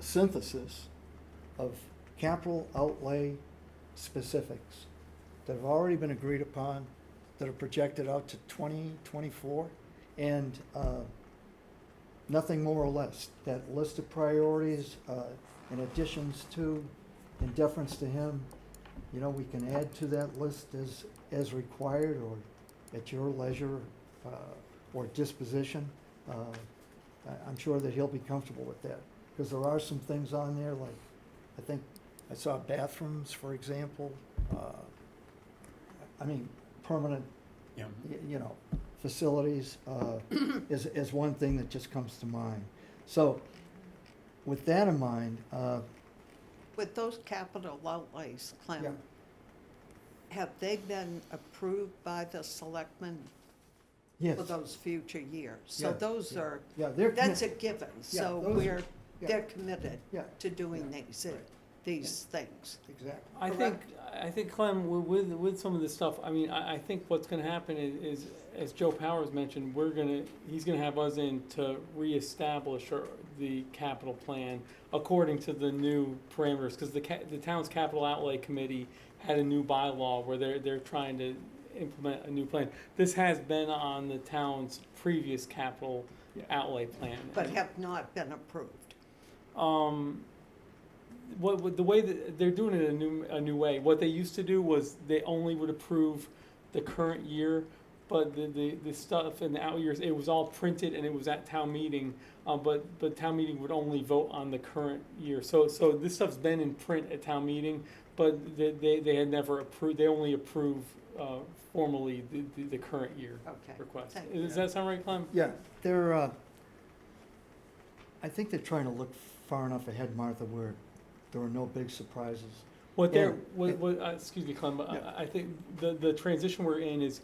synthesis of capital outlay specifics that have already been agreed upon, that are projected out to 2024, and nothing more or less. That list of priorities, in additions to, in deference to him, we can add to that list as required or at your leisure or disposition. I'm sure that he'll be comfortable with that, because there are some things on there, like, I think I saw bathrooms, for example. Permanent, Yeah. facilities is one thing that just comes to mind. So with that in mind, With those capital outlays, yeah, Clem, have they been approved by the selectmen yes, for those future years? Yeah, So those yeah. are, yeah, they're that's a commi- given, Yeah, so those are- yeah. they're committed yeah, to doing yeah, these. right. these things. Exactly. I think Clem, with some of this stuff, I mean, I think what's gonna happen is, as Joe Powers mentioned, he's gonna have us in to reestablish the capital plan according to the new parameters, because the town's capital outlay committee had a new bylaw where they're trying to implement a new plan. This has been on the town's previous capital Yeah. outlay plan. But have not been approved. The way that they're doing it a new way. What they used to do was they only would approve the current year, but the stuff in the out years, it was all printed and it was at town meeting. But town meeting would only vote on the current year. So this stuff's been in print at town meeting, but they had never approved. They only approve formally the current year Okay. request. Thank you. Does that sound right, Clem? Yeah, I think they're trying to look far enough ahead, Martha, where there are no big surprises. Excuse me, Clem, but Yeah. I think the transition we're in is,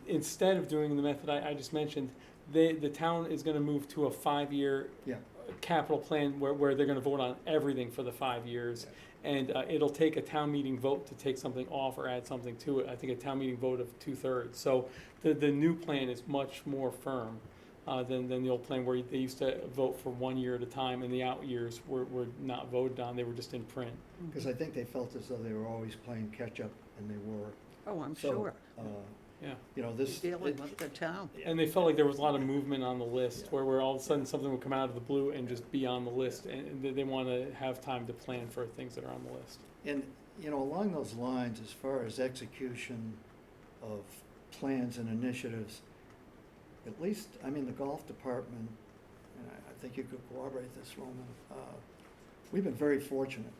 instead of doing the method I just mentioned, the town is gonna move to a 5-year Yeah. capital plan where they're gonna vote on everything for the 5 years. And it'll take a town meeting vote to take something off or add something to it. I think a town meeting vote of 2/3. So the new plan is much more firm than the old plan where they used to vote for 1 year at a time, and the out years were not voted on, they were just in print. Because I think they felt as though they were always playing catch-up, and they were. Oh, I'm So, sure. Yeah. You know, this. Dealing it- with the town. And they felt like there was a lot of movement on the list, where all of a sudden something would come out of the blue and just be on the list, and they want to have time to plan for things that are on the list. And, you know, along those lines, as far as execution of plans and initiatives, at least, I mean, the golf department, and I think you could corroborate this, Roman, we've been very fortunate.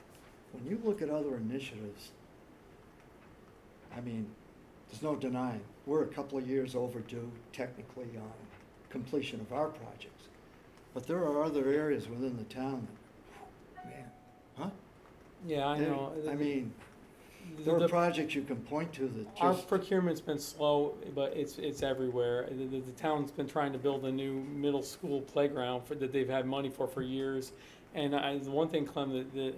When you look at other initiatives, I mean, there's no denying, we're a couple of years overdue technically on completion of our projects. But there are other areas within the town that, man, huh? Yeah, I know. I mean, The- there are the- projects you can point to that Our just, procurement's been slow, but it's everywhere. The town's been trying to build a new middle school playground that they've had money for years. And the one thing, Clem, that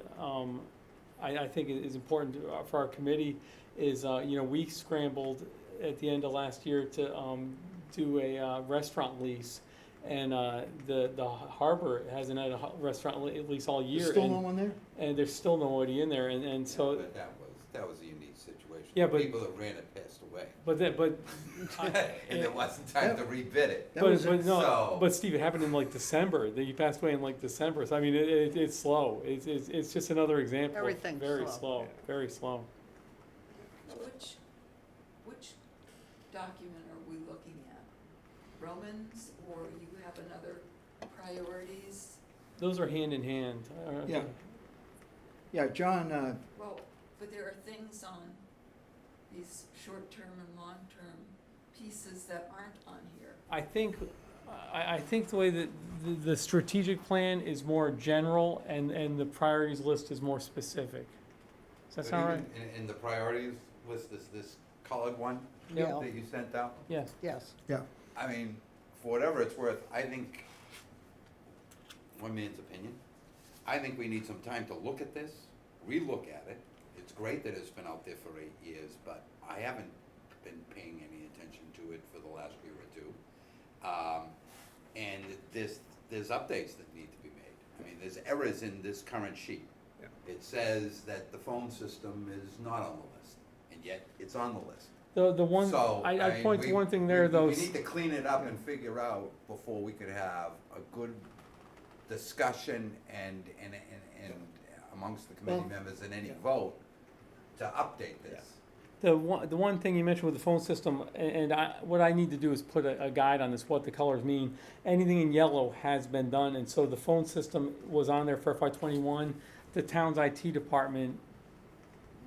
I think is important for our committee is, we scrambled at the end of last year to do a restaurant lease. And the harbor hasn't had a restaurant lease all year. there's still and- no one there? And there's still nobody in there, and so, But that was a unique situation. Yeah, but- People that ran it passed away. but And there wasn't time to rebid it. That was but it. no, So- but Steve, it happened in like December, that you passed away in like December, so I mean, it's slow, it's just another example of Everything's very slow. slow, very slow. Which document are we looking at? Romans, or you have another priorities? Those are hand in hand. Yeah. Yeah, John, Well, but there are things on these short-term and long-term pieces that aren't on here. I think the way that the strategic plan is more general and the priorities list is more specific. Does that But sound right? even in the priorities list, this colored one Yeah. that you sent out, Yes. Yes. yeah, I mean, for whatever it's worth, I think, one man's opinion, I think we need some time to look at this, relook at it. It's great that it's been out there for 8 years, but I haven't been paying any attention to it for the last year or two. And there's updates that need to be made. I mean, there's errors in this current sheet. Yeah. It says that the phone system is not on the list, and yet it's on the list. The one, So, I'd mean, point to one thing there, we though. need to clean it up and figure out before we could have a good discussion and amongst the committee Well, members and any yeah. vote to update this. The one thing you mentioned with the phone system, what I need to do is put a guide on this, what the colors mean. Anything in yellow has been done, and so the phone system was on there for FY21. The town's IT department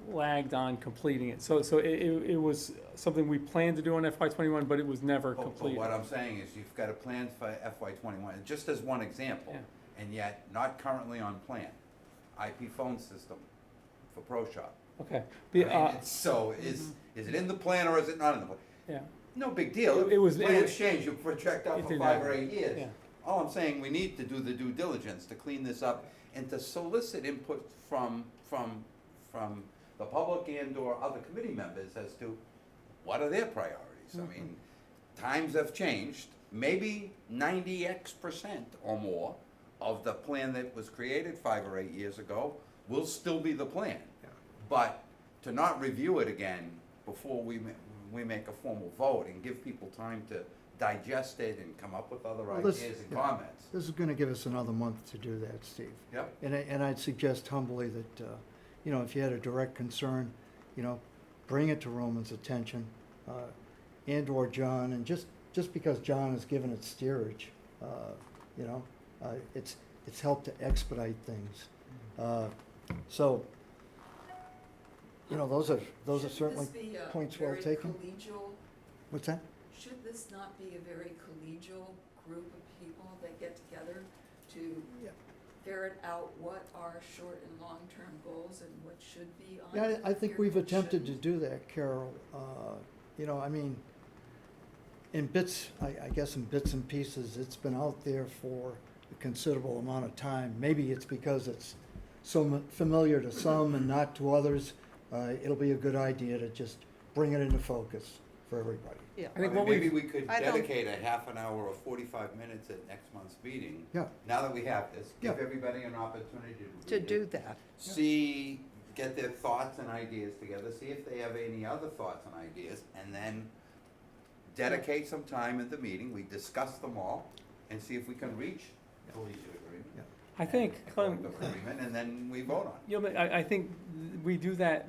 lagged on completing it. So it was something we planned to do on FY21, but it was never But completed. what I'm saying is you've got a plan for FY21, just as one example, Yeah. and yet not currently on plan. IP phone system for Pro Shop. Okay. I The, mean, so is it in the plan or is it not in the plan? yeah. No big deal. It was- Plans change, you project out It for did 5 not. or 8 years. Yeah. All I'm saying, we need to do the due diligence to clean this up and to solicit input from the public and or other committee members as to what are their priorities. I mean, times have changed. Maybe 90% or more of the plan that was created 5 or 8 years ago will still be the plan. Yeah. But to not review it again before we make a formal vote and give people time to digest it and come up with other Well, this- ideas and yeah. comments. This is gonna give us another month to do that, Steve. Yep. And I'd suggest humbly that, if you had a direct concern, bring it to Roman's attention, and/or John, and just because John has given it steerage, it's helped to expedite things. So, those are certainly points well taken. Should this be a very collegial, What's that? should this not be a very collegial group of people that get together to Yeah. ferret out what are short and long-term goals and what should be on Yeah, I think here we've and what attempted to shouldn't? do that, Carol. In bits, I guess in bits and pieces, it's been out there for a considerable amount of time. Maybe it's because it's so familiar to some and not to others. It'll be a good idea to just bring it into focus for everybody. Yeah. I think mean, what maybe we've- we could I don't- dedicate a half an hour or 45 minutes at next month's meeting. Yeah. Now that we have this, give Yeah. everybody an opportunity to To read it, do that. see, get their thoughts and ideas together, see if they have any other thoughts and ideas, and then dedicate some time in the meeting, we discuss them all, and see if we can reach collegiate agreement. Yeah. I think, and Clem, collective agreement, and then we vote on it. I think we do that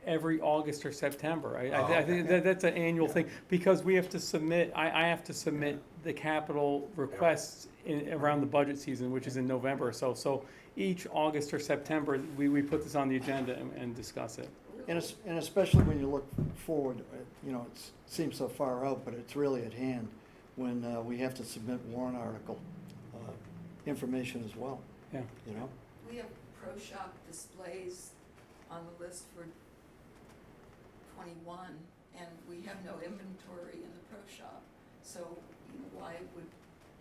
every August or September. I Oh, think okay. that's an annual Yeah. thing, because we have to submit, I have to submit the capital requests around the budget season, which is in November or so. So each August or September, we put this on the agenda and discuss it. And especially when you look forward, it seems so far out, but it's really at hand when we have to submit warrant article information as well, Yeah. We have pro shop displays on the list for 21, and we have no inventory in the pro shop. So, why would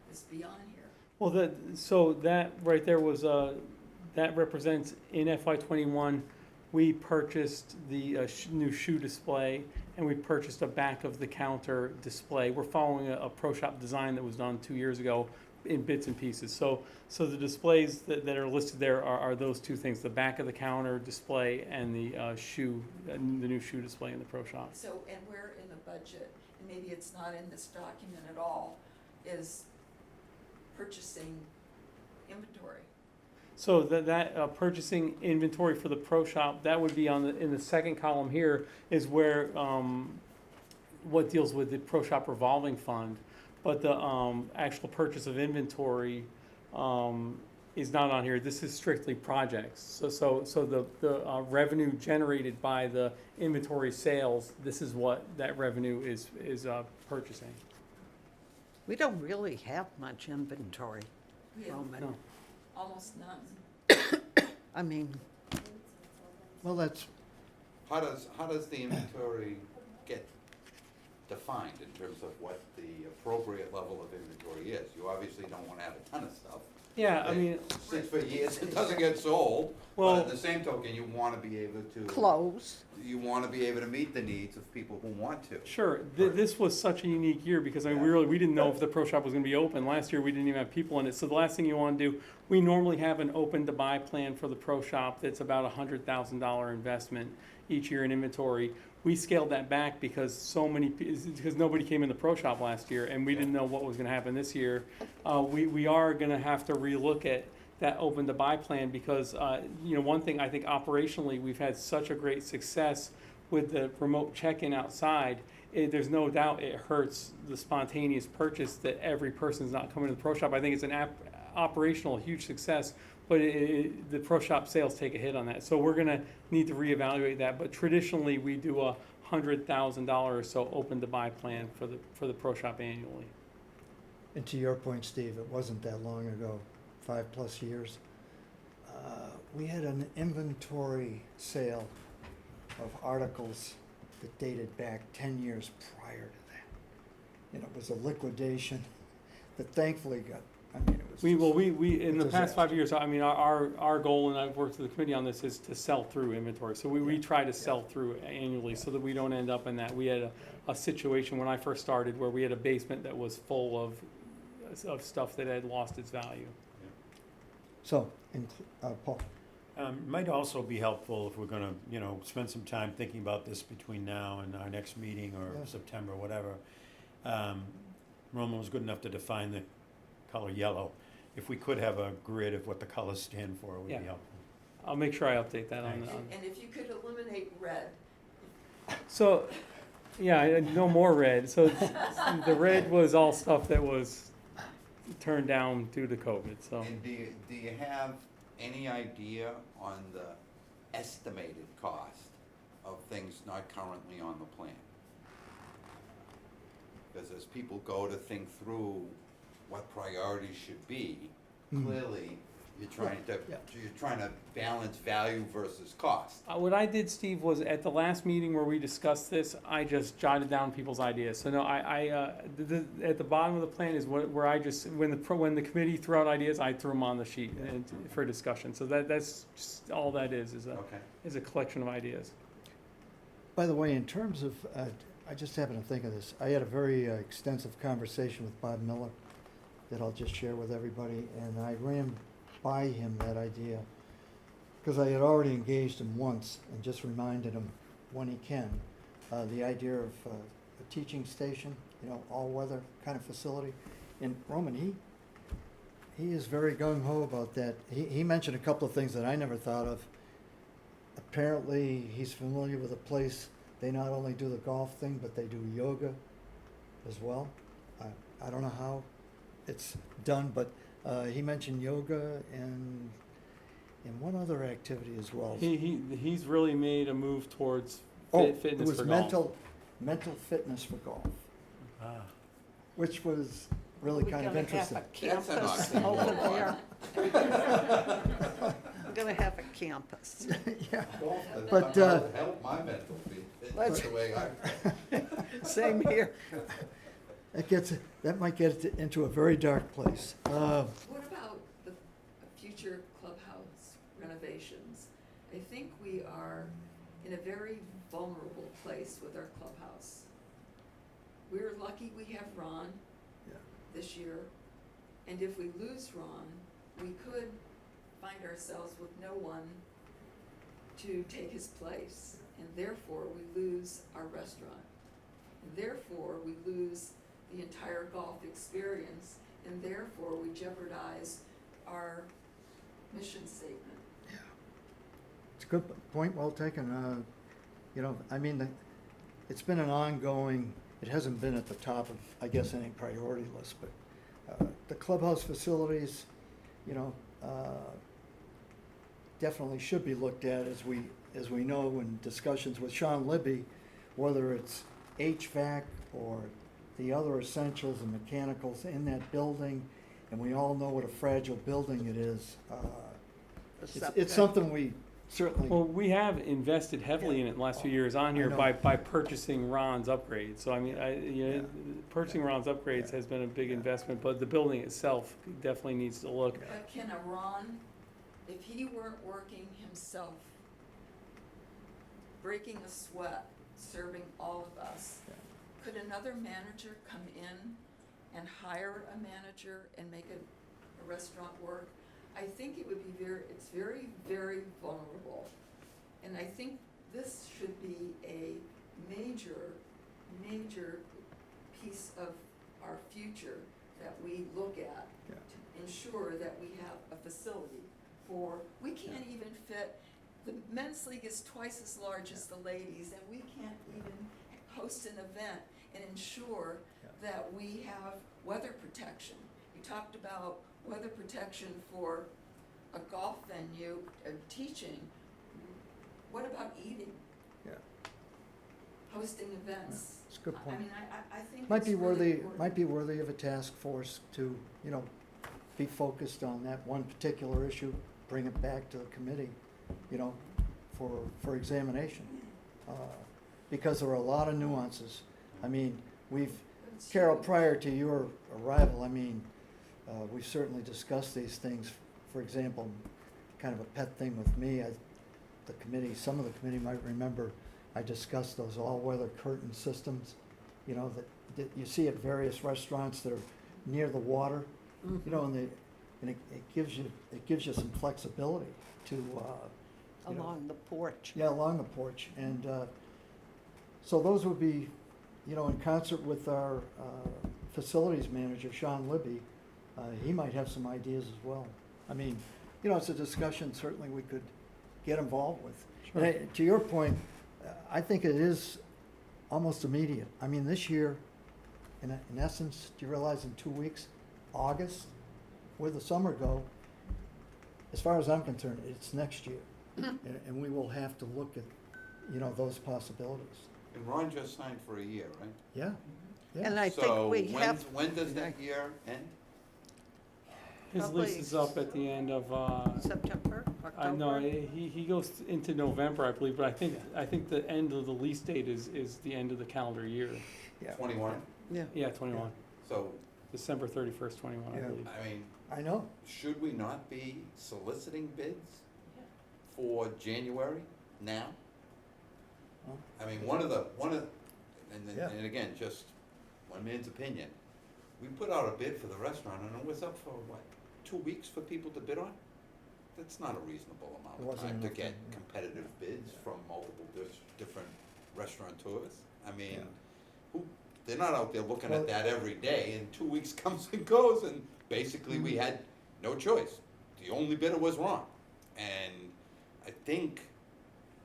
this be on here? Well, so that right there was, that represents in FY '21, we purchased the new shoe display, and we purchased a back of the counter display. We're following a pro shop design that was done 2 years ago in bits and pieces. So the displays that are listed there are those two things, the back of the counter display and the the new shoe display in the pro shop. So, and where in the budget, and maybe it's not in this document at all, is purchasing inventory? So that purchasing inventory for the pro shop, that would be in the second column here, is where, what deals with the pro shop revolving fund. But the actual purchase of inventory is not on here. This is strictly projects. So the revenue generated by the inventory sales, this is what that revenue is purchasing. We don't really have much inventory, We have Roman. No. almost none. I mean, Well, that's, How does the inventory get defined in terms of what the appropriate level of inventory is? You obviously don't wanna have a ton of stuff. Yeah, I mean, Sits for years, it doesn't get sold, but Well- at the same token, you wanna be able to. clothes. You wanna be able to meet the needs of people who want to. sure, this was such a unique year because we didn't know if the pro shop was gonna be open. Last year, we didn't even have people in it. So the last thing you wanna do, we normally have an open to buy plan for the pro shop that's about $100,000 investment each year in inventory. We scaled that back because because nobody came in the pro shop last year and we didn't know what was gonna happen this year. We are gonna have to relook at that open to buy plan because, one thing I think operationally, we've had such a great success with the remote check-in outside. There's no doubt it hurts the spontaneous purchase that every person's not coming to the pro shop. I think it's an operational huge success, but the pro shop sales take a hit on that. So we're gonna need to reevaluate that, but traditionally, we do a $100,000 or so open to buy plan for the pro shop annually. and to your point, Steve, it wasn't that long ago, 5+ years. We had an inventory sale of articles that dated back 10 years prior to that. And it was a liquidation that thankfully got I mean, it was. We, well, just we, in a the past 5 disaster. years, I mean, our goal, and I've worked with the committee on this, is to sell through inventory. So we try to sell through annually so that we don't end up in that. We had a situation when I first started where we had a basement that was full of stuff that had lost its value. So, Paul, Might also be helpful if we're gonna, spend some time thinking about this between now and our next meeting or Yeah. September, whatever. Roman was good enough to define the color yellow. If we could have a grid of what the colors stand for, it would be Yeah. helpful. I'll make sure I update that on, Thanks. on. And if you could eliminate red, So, yeah, no more red. So the red was all stuff that was turned down due to COVID, so. And do you have any idea on the estimated cost of things not currently on the plan? Because as people go to think through what priorities should be, clearly, you're trying to balance value versus cost. What I did, Steve, was at the last meeting where we discussed this, I just jotted down people's ideas. So no, at the bottom of the plan is where I just, when the committee threw out ideas, I threw them on the sheet and for discussion. So that's just all that is Okay. a collection of ideas. by the way, in terms of, I just happened to think of this. I had a very extensive conversation with Bob Miller that I'll just share with everybody, and I ran by him that idea because I had already engaged him once and just reminded him when he can, the idea of a teaching station, all-weather kind of facility. And Roman, he is very gung-ho about that. He mentioned a couple of things that I never thought of. Apparently, he's familiar with a place, they not only do the golf thing, but they do yoga as well. I don't know how it's done, but he mentioned yoga and one other activity as well. He's really made a move towards It fitness was for golf. mental fitness for golf, Ah. which was really kind of interesting. That's an Campus oxymoron. over there. We're gonna have a campus. Yeah, Golf But, does not help my mental beat, Let's- the way I. Same here. that might get it into a very dark place. what about the future clubhouse renovations? I think we are in a very vulnerable place with our clubhouse. We're lucky we have Ron Yeah. this year, and if we lose Ron, we could find ourselves with no one to take his place, and therefore we lose our restaurant. And therefore, we lose the entire golf experience, and therefore we jeopardize our mission statement. It's a good point, well taken. I mean, it's been an ongoing, it hasn't been at the top of, I guess, any priority list, but the clubhouse facilities, definitely should be looked at as we know in discussions with Sean Libby, whether it's HVAC or the other essentials and mechanicals in that building, and we all know what a fragile building it is. It's something we certainly. Well, we have invested heavily in it in the last few years on here I know. by purchasing Ron's upgrades. So I mean, purchasing Ron's upgrades has been a big investment, but the building itself definitely needs to look. But can a Ron, if he weren't working himself, breaking a sweat, serving all of us, could another manager come in and hire a manager and make a restaurant work? I think it would be it's very, very vulnerable. And I think this should be a major, major piece of our future that we look at Yeah. to ensure that we have a facility we can't even fit, the men's league is twice as large as the ladies, and we can't even host an event and ensure that we have weather protection. You talked about weather protection for a golf venue, teaching. What about eating? Yeah. Hosting events? It's a good point. I mean, I think Might it's be really worthy, important. might be worthy of a task force to, be focused on that one particular issue, bring it back to the committee, for examination. Because there are a lot of nuances. I mean, It's Carol, huge. prior to your arrival, we've certainly discussed these things. For example, kind of a pet thing with me, the committee, some of the committee might remember, I discussed those all-weather curtain systems, you know, that you see at various restaurants that are near the water, you know, and it gives you some flexibility to, you know, Along the porch. yeah, along the porch. And so those would be, you know, in concert with our facilities manager, Sean Libby, he might have some ideas as well. I mean, you know, it's a discussion certainly we could get involved with. Sure. And to your point, I think it is almost immediate. I mean, this year, in essence, do you realize in 2 weeks, August, where the summer go, as far as I'm concerned, it's next year. And we will have to look at, you know, those possibilities. And Ron just signed for a year, right? Yeah, yeah. And I think we have, So when does that year end? His lease Probably is up at the end of, September, no, October. he goes into November, I believe, but I think the end of the lease date is the end of the calendar year. Yeah. 21? Yeah. Yeah, 21, So, December 31st, 21, I Yeah. believe. I mean, I know. should we not be soliciting bids for January now? Well, I mean, Yeah. and again, just one man's opinion. We put out a bid for the restaurant and it was up for what, 2 weeks for people to bid on? That's not a reasonable It amount of wasn't time to enough get time, yeah. competitive bids from multiple different restaurateurs. I mean, Yeah. they're not out there looking Well- at that every day, and 2 weeks comes and goes, and basically we had no choice. The only bidder was wrong. And I think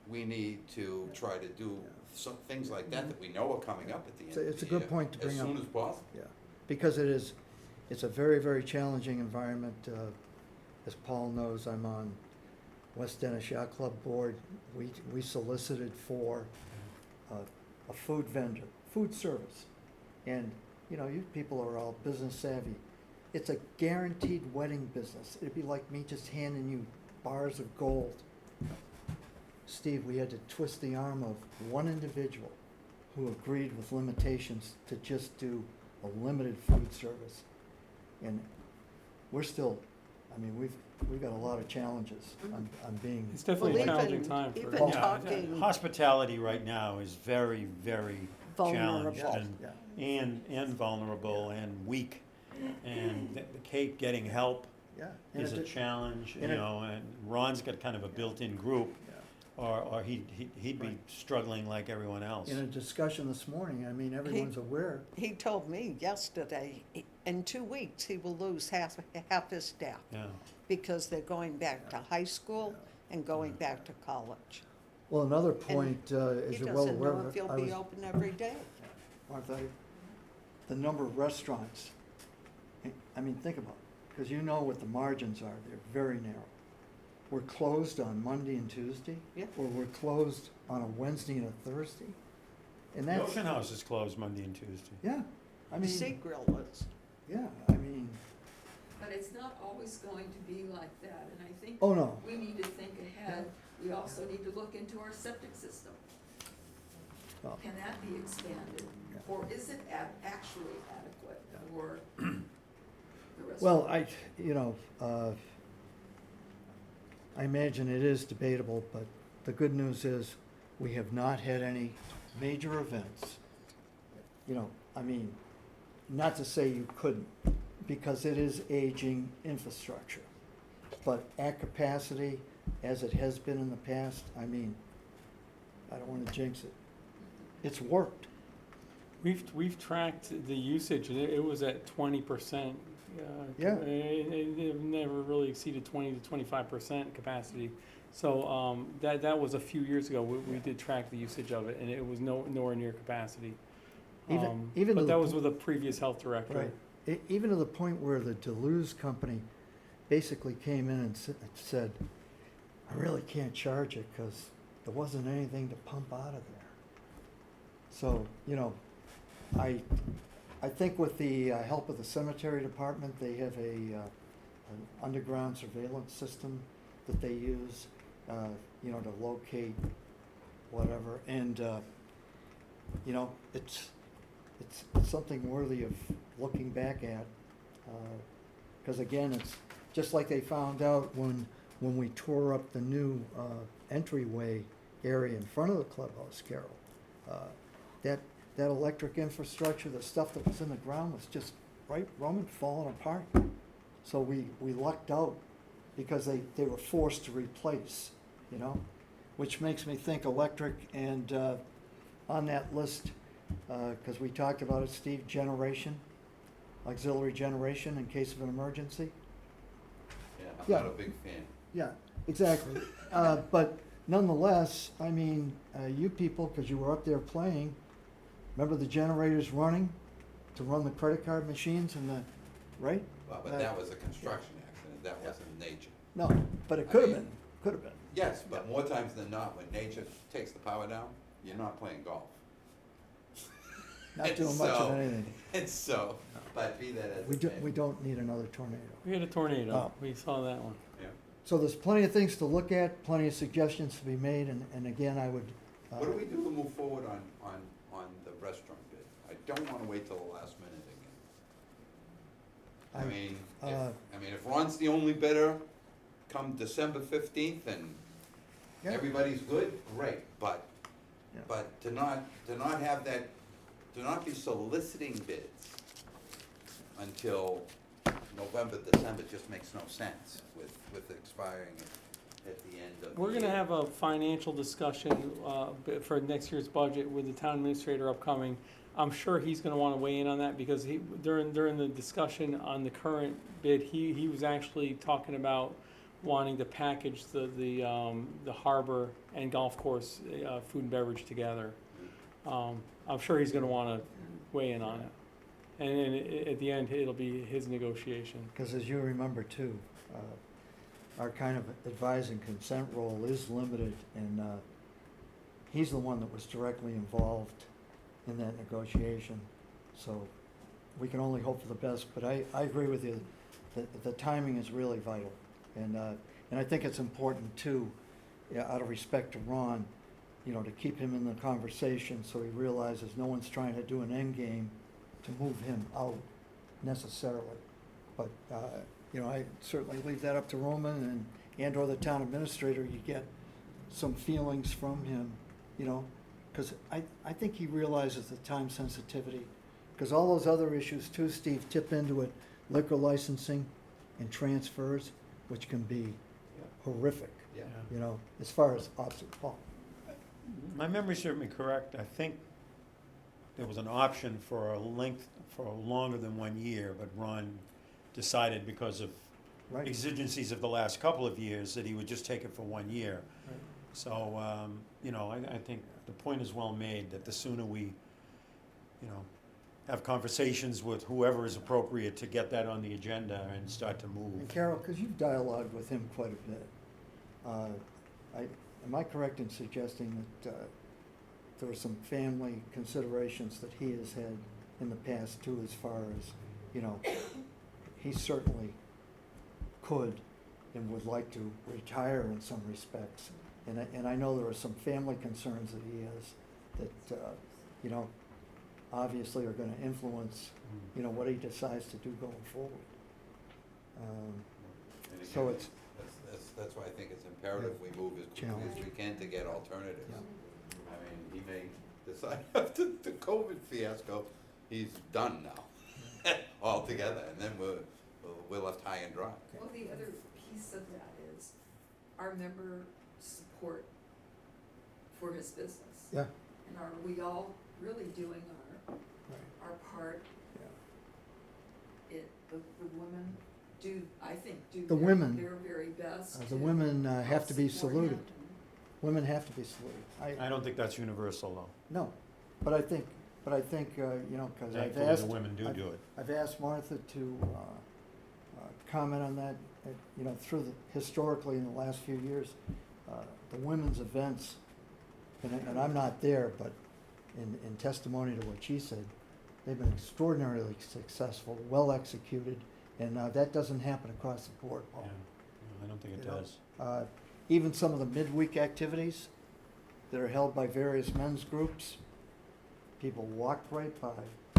we need to try to do some things like that we know are coming up at the end of the year. It's a good point to bring up. As soon as possible. Yeah, because it's a very, very challenging environment. As Paul knows, I'm on West Dennis Yacht Club Board. We solicited for a food vendor, food service. And, you know, you people are all business savvy. It's a guaranteed wedding business. It'd be like me just handing you bars of gold. Steve, we had to twist the arm of one individual who agreed with limitations to just do a limited food service. And we're still, I mean, we've got a lot of challenges on being. It's definitely Well, a challenging even- time for. even Yeah, talking Hospitality right now is very, very challenged vulnerable. Yeah, and vulnerable and weak. And the Cape getting help yeah. And is a it- challenge, you and it- know, and Ron's got kind of a built-in group, yeah. or he'd be Right. struggling like everyone else. In a discussion this morning, I mean, everyone's aware. He told me yesterday, in 2 weeks, he will lose half his staff Yeah, because they're going back to high school and going back to college. Well, another point, He as you're well doesn't aware, know if he'll I be was, open every day. Martha, the number of restaurants. I mean, think about it, because you know what the margins are. They're very narrow. We're closed on Monday and Tuesday. Yeah. Or we're closed on a Wednesday and a Thursday. And the that's, Ocean House is closed Monday and Tuesday. yeah, I The mean, Sea Grill is. yeah, I mean, But it's not always going to be like that, and I think oh, no. we need to think ahead. We also need to look into our septic system. Well, Can that be expanded? Yeah. Or is it actually adequate Yeah. for the rest? Well, you know, I imagine it is debatable, but the good news is we have not had any major events. You know, I mean, not to say you couldn't, because it is aging infrastructure. But at capacity, as it has been in the past, I mean, I don't want to jinx it. It's worked. We've tracked the usage, and it was at 20%. Yeah. It never really exceeded 20 to 25% capacity. So that was a few years ago. We did track the usage of it, and it was nowhere near capacity. Even to But the that was po- with a previous health director. Right. Even to the point where the Deleuze company basically came in and said, I really can't charge it because there wasn't anything to pump out of there. So, you know, I think with the help of the cemetery department, they have an underground surveillance system that they use, you know, to locate whatever. And, you know, it's something worthy of looking back at. Because again, it's just like they found out when we tore up the new entryway area in front of the clubhouse, Carol. That electric infrastructure, the stuff that was in the ground was just right, Roman, falling apart. So we lucked out because they were forced to replace, you know? Which makes me think electric and on that list, because we talked about it, Steve, generation, auxiliary generation in case of an emergency. Yeah, I'm Yeah. not a big fan. Yeah, exactly. But nonetheless, I mean, you people, because you were up there playing, remember the generators running to run the credit card machines and the, right? Well, but that was a construction accident, that wasn't nature. No, but it I could have mean- been, could have been. Yes, but more times than not, when nature takes the power down, you're not playing golf. Not doing much of So- anything. And so, but be that as We it do, may. we don't need another tornado. We had a tornado, Oh. we saw that one. Yeah. So there's plenty of things to look at, plenty of suggestions to be made, and again, I would. What do we do to move forward on the restaurant bid? I don't wanna wait till the last minute again. I mean, if Ron's the only bidder, come December 15th and Yeah. everybody's good, great, but, Yeah. but to not have that, to not be soliciting bids until November, December just makes no sense with expiring at the end of the year. We're gonna have a financial discussion, for next year's budget with the town administrator upcoming. I'm sure he's gonna wanna weigh in on that, because during the discussion on the current bid, he was actually talking about wanting to package the harbor and golf course, food and beverage together. I'm sure he's gonna wanna weigh in on it. And then at the end, it'll be his negotiation. Because as you remember too, our kind of advise and consent role is limited, and he's the one that was directly involved in that negotiation. So we can only hope for the best, but I agree with you, that the timing is really vital. And I think it's important too, yeah, out of respect to Ron, you know, to keep him in the conversation so he realizes no one's trying to do an end game to move him out necessarily. But, you know, I certainly leave that up to Roman and/or the town administrator. You get some feelings from him, you know, because I think he realizes the time sensitivity. Because all those other issues too, Steve, tip into it, liquor licensing and transfers, which can be horrific, Yeah. you know, as far as Paul. My memory serves me correct, I think there was an option for longer than 1 year, but Ron decided because of Right. exigencies of the last couple of years that he would just take it for 1 year. Right. So, you know, I think the point is well made, that the sooner we, you know, have conversations with whoever is appropriate to get that on the agenda and start to move. And Carol, because you've dialogued with him quite a bit, am I correct in suggesting that there were some family considerations that he has had in the past too, as far as, you know, he certainly could and would like to retire in some respects. And I know there are some family concerns that he has that, you know, obviously are gonna influence, you know, what he decides to do going forward. And So again, it's- that's why I think it's imperative we move as quickly as we Challenge. can to get alternatives. Yeah. I mean, he may decide after the COVID fiasco, he's done now altogether, and then we're left high and dry. Well, the other piece of that is our member support for his business. Yeah, And are we all really doing right, our part? yeah. The women do, I think, do The women, their very best. The to women have help to be support saluted. him. Women have to be saluted. I don't think that's universal, though. No, but I think, you know, because I've Thankfully, asked. the women do do it. I've asked Martha to comment on that, you know, historically in the last few years, the women's events, and I'm not there, but in testimony to what she said, they've been extraordinarily successful, well executed, and that doesn't happen across the board, Yeah, Paul. I don't think it You know, does. Even some of the midweek activities that are held by various men's groups, people walk right by.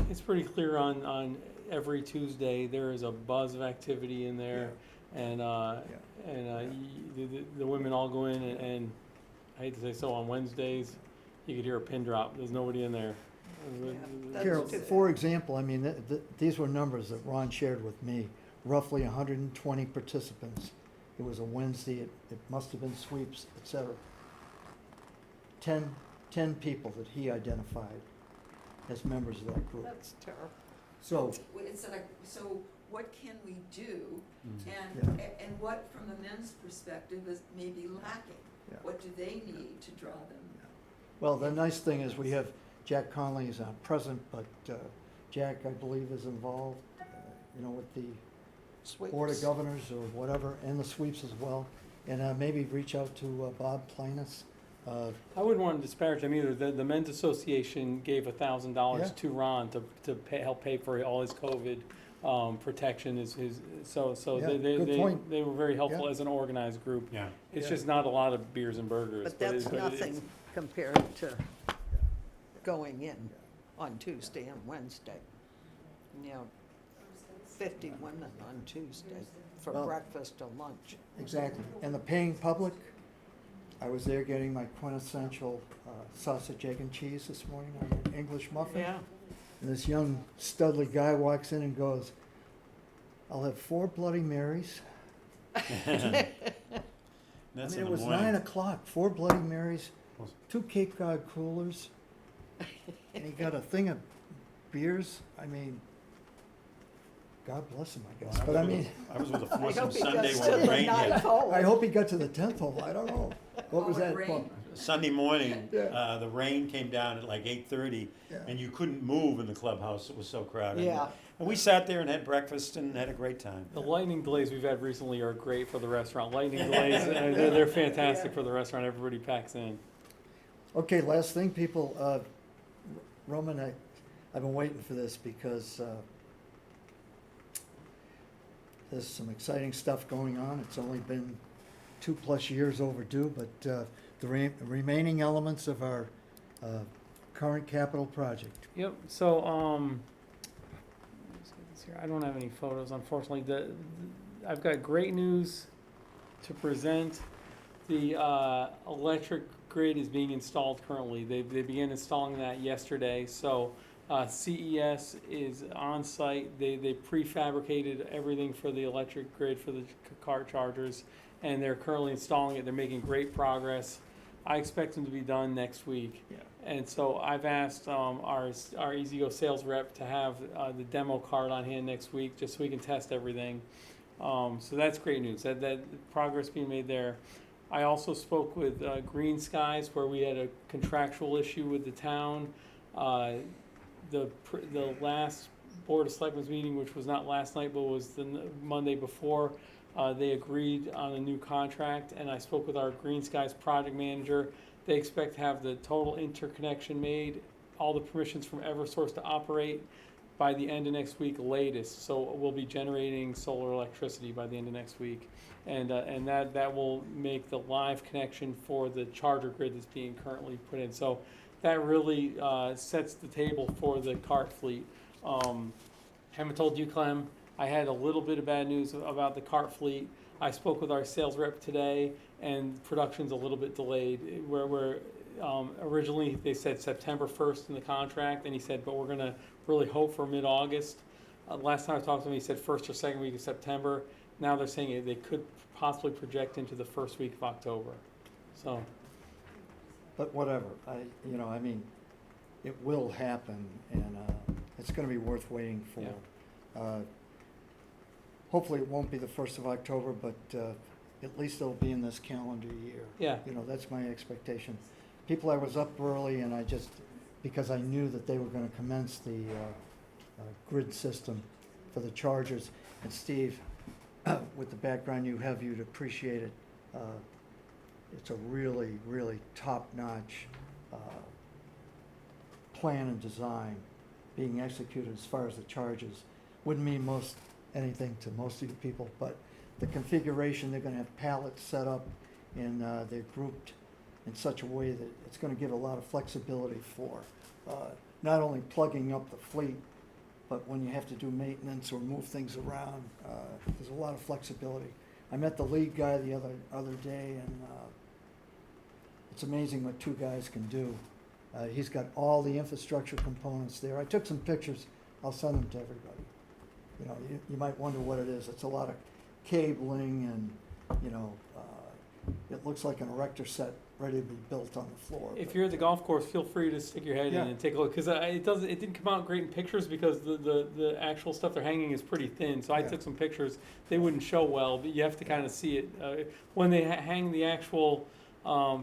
It's pretty clear on every Tuesday, there is a buzz of activity in there. And, the women all go in and I hate to say so, on Wednesdays, you could hear a pin drop. There's nobody in there. That's Carol, too- for example, I mean, these were numbers that Ron shared with me, roughly 120 participants. It was a Wednesday, it must have been sweeps, et cetera. 10 people that he identified as members of that group. That's terrible. So, It's like, so what can we do? Mhm. And what, from the men's perspective, is maybe lacking? Yeah. What do they need to draw them? well, the nice thing is we have Jack Conley is not present, but Jack, I believe, is involved, with the Board of Sweeps. Governors or whatever, and the sweeps as well. And maybe reach out to Bob Planus. I wouldn't want to disparage them either. The Men's Association gave Yeah. $1,000 to Ron to help pay for all his COVID protection. So Yeah, they good point. they were very helpful Yeah. as an organized group. Yeah. It's Yeah. just not a lot of beers and burgers. But that's it is- nothing compared to going in on Tuesday and Wednesday. You know, 50 women on Tuesday for Well- breakfast or lunch. Exactly. And the paying public, I was there getting my quintessential sausage, egg, and cheese this morning on an English muffin. Yeah. And this young studly guy walks in and goes, "I'll have 4 Bloody Marys." That's I in mean, it the was morning. 9 o'clock, 4 Bloody Marys, 2 Cape Cod coolers, and he got a thing of beers. I mean, God bless him, I guess. Well, But I mean, I was with a I foursome hope he Sunday gets when to it the rained ninth here. hole. I hope he got to the 10th hole. I don't know. What was Oh, it that? rained? Sunday morning, Yeah. the rain came down at like 8:30, Yeah. and you couldn't move in the clubhouse. It was so crowded. Yeah. And we sat there and had breakfast and had a great time. The lightning delays we've had recently are great for the restaurant. Lightning delays, they're fantastic for the restaurant. Everybody packs in. Okay, last thing, people, Roman, I've been waiting for this because there's some exciting stuff going on. It's only been 2+ years overdue, but the remaining elements of our current capital project. Yep, so, let's get this here. I don't have any photos, unfortunately. I've got great news to present. The electric grid is being installed currently. They began installing that yesterday, so CES is on site. They prefabricated everything for the electric grid for the car chargers, and they're currently installing it. They're making great progress. I expect them to be done next week. Yeah. And so I've asked our EasyGo sales rep to have the demo card on hand next week, just so we can test everything. So that's great news. That progress being made there. I also spoke with Green Skies, where we had a contractual issue with the town. The last Board of Selectmen's meeting, which was not last night, but was the Monday before, they agreed on a new contract, and I spoke with our Green Skies project manager. They expect to have the total interconnection made, all the permissions from Eversource to operate by the end of next week latest. So we'll be generating solar electricity by the end of next week. And that will make the live connection for the charger grid that's being currently put in. So that really sets the table for the cart fleet. Haven't told you, Clem, I had a little bit of bad news about the cart fleet. I spoke with our sales rep today, and production's a little bit delayed. Where originally they said September 1st in the contract, and he said, but we're gonna really hope for mid-August. Last time I talked to him, he said first or second week of September. Now they're saying they could possibly project into the first week of October. So, But whatever, I mean, it will happen, and it's gonna be worth waiting for. Hopefully it won't be the 1st of October, but at least it'll be in this calendar year. yeah. That's my expectation. People, I was up early and because I knew that they were gonna commence the grid system for the chargers. And Steve, with the background you have, you'd appreciate it. It's a really, really top-notch plan and design being executed as far as the charges. Wouldn't mean anything to most of you people, but the configuration, they're gonna have pallets set up, and they're grouped in such a way that it's gonna give a lot of flexibility for not only plugging up the fleet, but when you have to do maintenance or move things around, there's a lot of flexibility. I met the lead guy the other day, and it's amazing what two guys can do. He's got all the infrastructure components there. I took some pictures. I'll send them to everybody. You know, you might wonder what it is. It's a lot of cabling and, you know, it looks like an erector set ready to be built on the floor. If but- you're at the golf course, feel free to stick your head in Yeah. and take a look, because it didn't come out great in pictures because the actual stuff they're hanging is pretty thin. So I Yeah. took some pictures. They wouldn't show well, but you have to kind of see it. When they hang the actual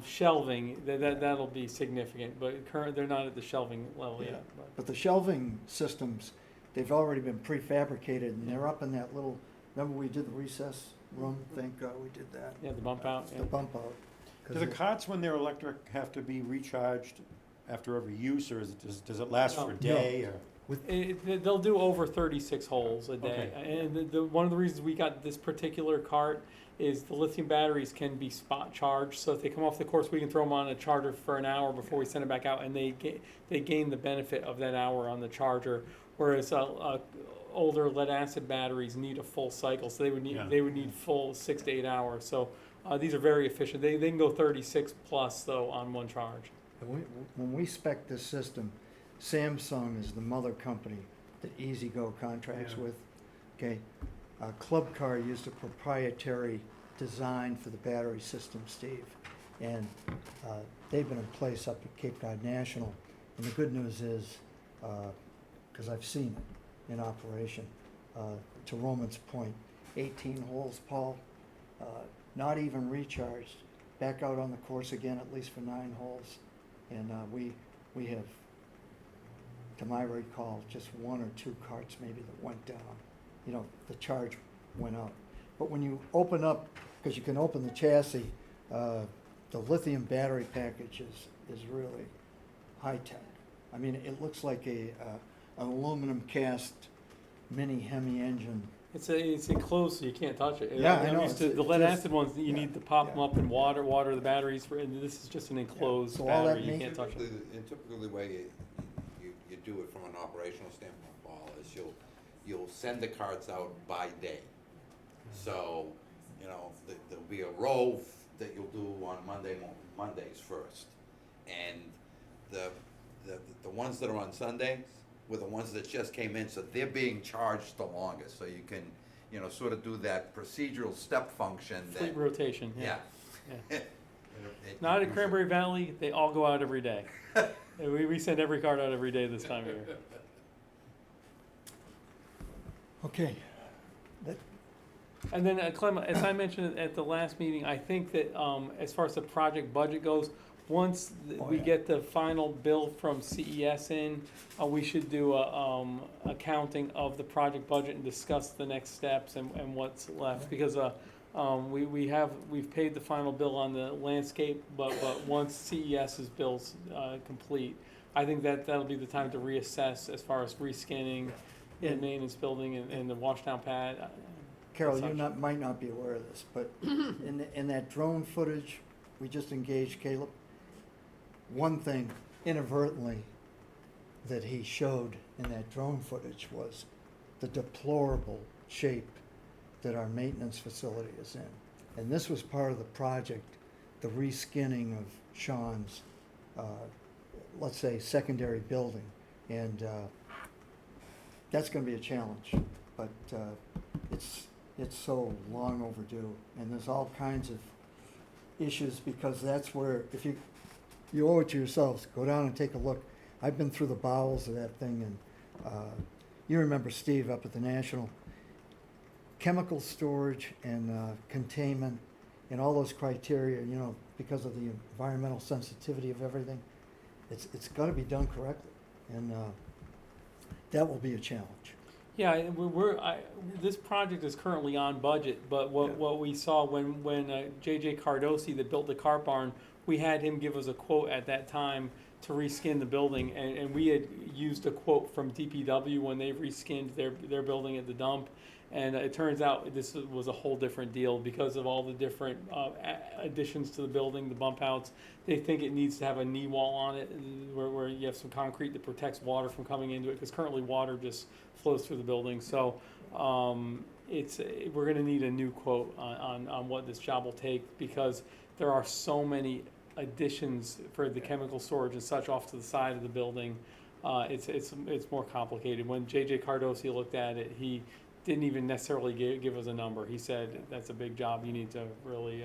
shelving, that'll be significant, but they're not at the shelving level Yeah. yet. But the shelving systems, they've already been prefabricated, and they're up in that little, remember we did the recess room? Thank God we did that. Yeah, the bump out, yeah. The bump out. 'Cause Do the it- carts, when they're electric, have to be recharged after every use, or does it last for a No. day, or? They'll do over 36 holes a day. Okay. And one of the reasons we got this particular cart is the lithium batteries can be spot charged. So if they come off the course, we can throw them on a charger for an hour before we send it back out, and they gain the benefit of that hour on the charger. Whereas older lead acid batteries need a full cycle, so Yeah. they would need full 6 to 8 hours. So these are very efficient. They can go 36 plus though on one charge. When we spec this system, Samsung is the mother company that EasyGo contracts Yeah. with. Okay, Club Car used a proprietary design for the battery system, Steve, and they've been in place up at Cape Cod National. And the good news is, because I've seen it in operation, to Roman's point, 18 holes, Paul, not even recharged, back out on the course again at least for 9 holes. And we have, to my recall, just 1 or 2 carts maybe that went down. You know, the charge went up. But when you open up, because you can open the chassis, the lithium battery package is really high-tech. I mean, it looks like an aluminum cast mini Hemi engine. It's enclosed, so you can't touch it. Yeah, I I'm know, used to it's- the it lead just- acid ones. You yeah, need to pop them yeah. up in water the batteries. And this is just an enclosed So all that battery. You means- can't touch it. Typically the way you do it from an operational standpoint, Paul, is you'll send the carts out by day. So, you know, there'll be a row that you'll do on Mondays first. And the ones that are on Sundays were the ones that just came in, so they're being charged the longest. So you can, you know, sort of do that procedural step function that. Fleet rotation. Yeah. Yeah. Not at Cranberry Valley. They all go out every day. And we send every card out every day this time of year. Okay, And then, Clem, as I mentioned at the last meeting, I think that as far as the project budget goes, once we yeah. get the final bill from CES in, we should do a accounting of the project budget and discuss the next steps and what's left. Because we've paid the final bill on the landscape, but once CES's bill's complete, I think that'll be the time to reassess as far as reskinning the And- maintenance building and the washdown pad. Carol, Such. you might not be aware of this, but in that drone footage, we just engaged Caleb. One thing inadvertently that he showed in that drone footage was the deplorable shape that our maintenance facility is in. And this was part of the project, the reskinning of Sean's, let's say, secondary building. And that's gonna be a challenge, but it's so long overdue. And there's all kinds of issues, because that's where, if you owe it to yourselves, go down and take a look. I've been through the bowels of that thing, and you remember Steve up at the National. Chemical storage and containment and all those criteria, you know, because of the environmental sensitivity of everything, it's got to be done correctly, and that will be a challenge. Yeah, this project is currently on budget, but what we saw when J.J. Cardosi that built the cart barn, we had him give us a quote at that time to reskin the building, and we had used a quote from DPW when they reskinned their building at the dump, And it turns out this was a whole different deal because of all the different additions to the building, the bump outs. They think it needs to have a knee wall on it where you have some concrete that protects water from coming into it, because currently water just flows through the building. So we're going to need a new quote on what this job will take, because there are so many additions for the chemical storage and such off to the side of the building. It's more complicated. When J.J. Cardosi looked at it, he didn't even necessarily give us a number. He said, that's a big job, you need to really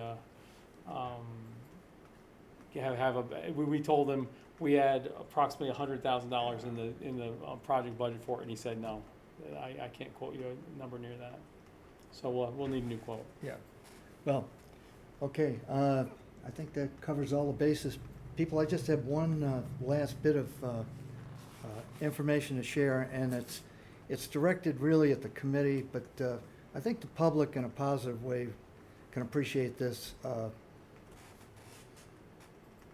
we told him we had approximately $100,000 in the project budget for it, and he said, no, I can't quote you a number near that. So we'll need a new quote. Yeah. Well, okay, I think that covers all the bases. People, I just have one last bit of information to share, and it's directed really at the committee, but I think the public in a positive way can appreciate this.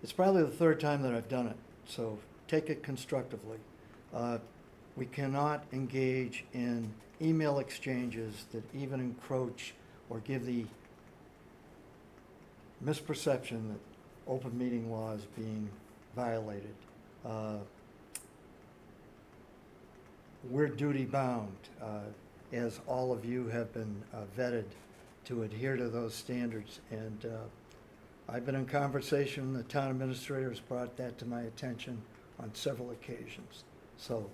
It's probably the third time that I've done it, so take it constructively. We cannot engage in email exchanges that even encroach or give the misperception that open meeting law is being violated. We're duty bound, as all of you have been vetted to adhere to those standards, and I've been in conversation, the town administrator has brought that to my attention on several occasions. So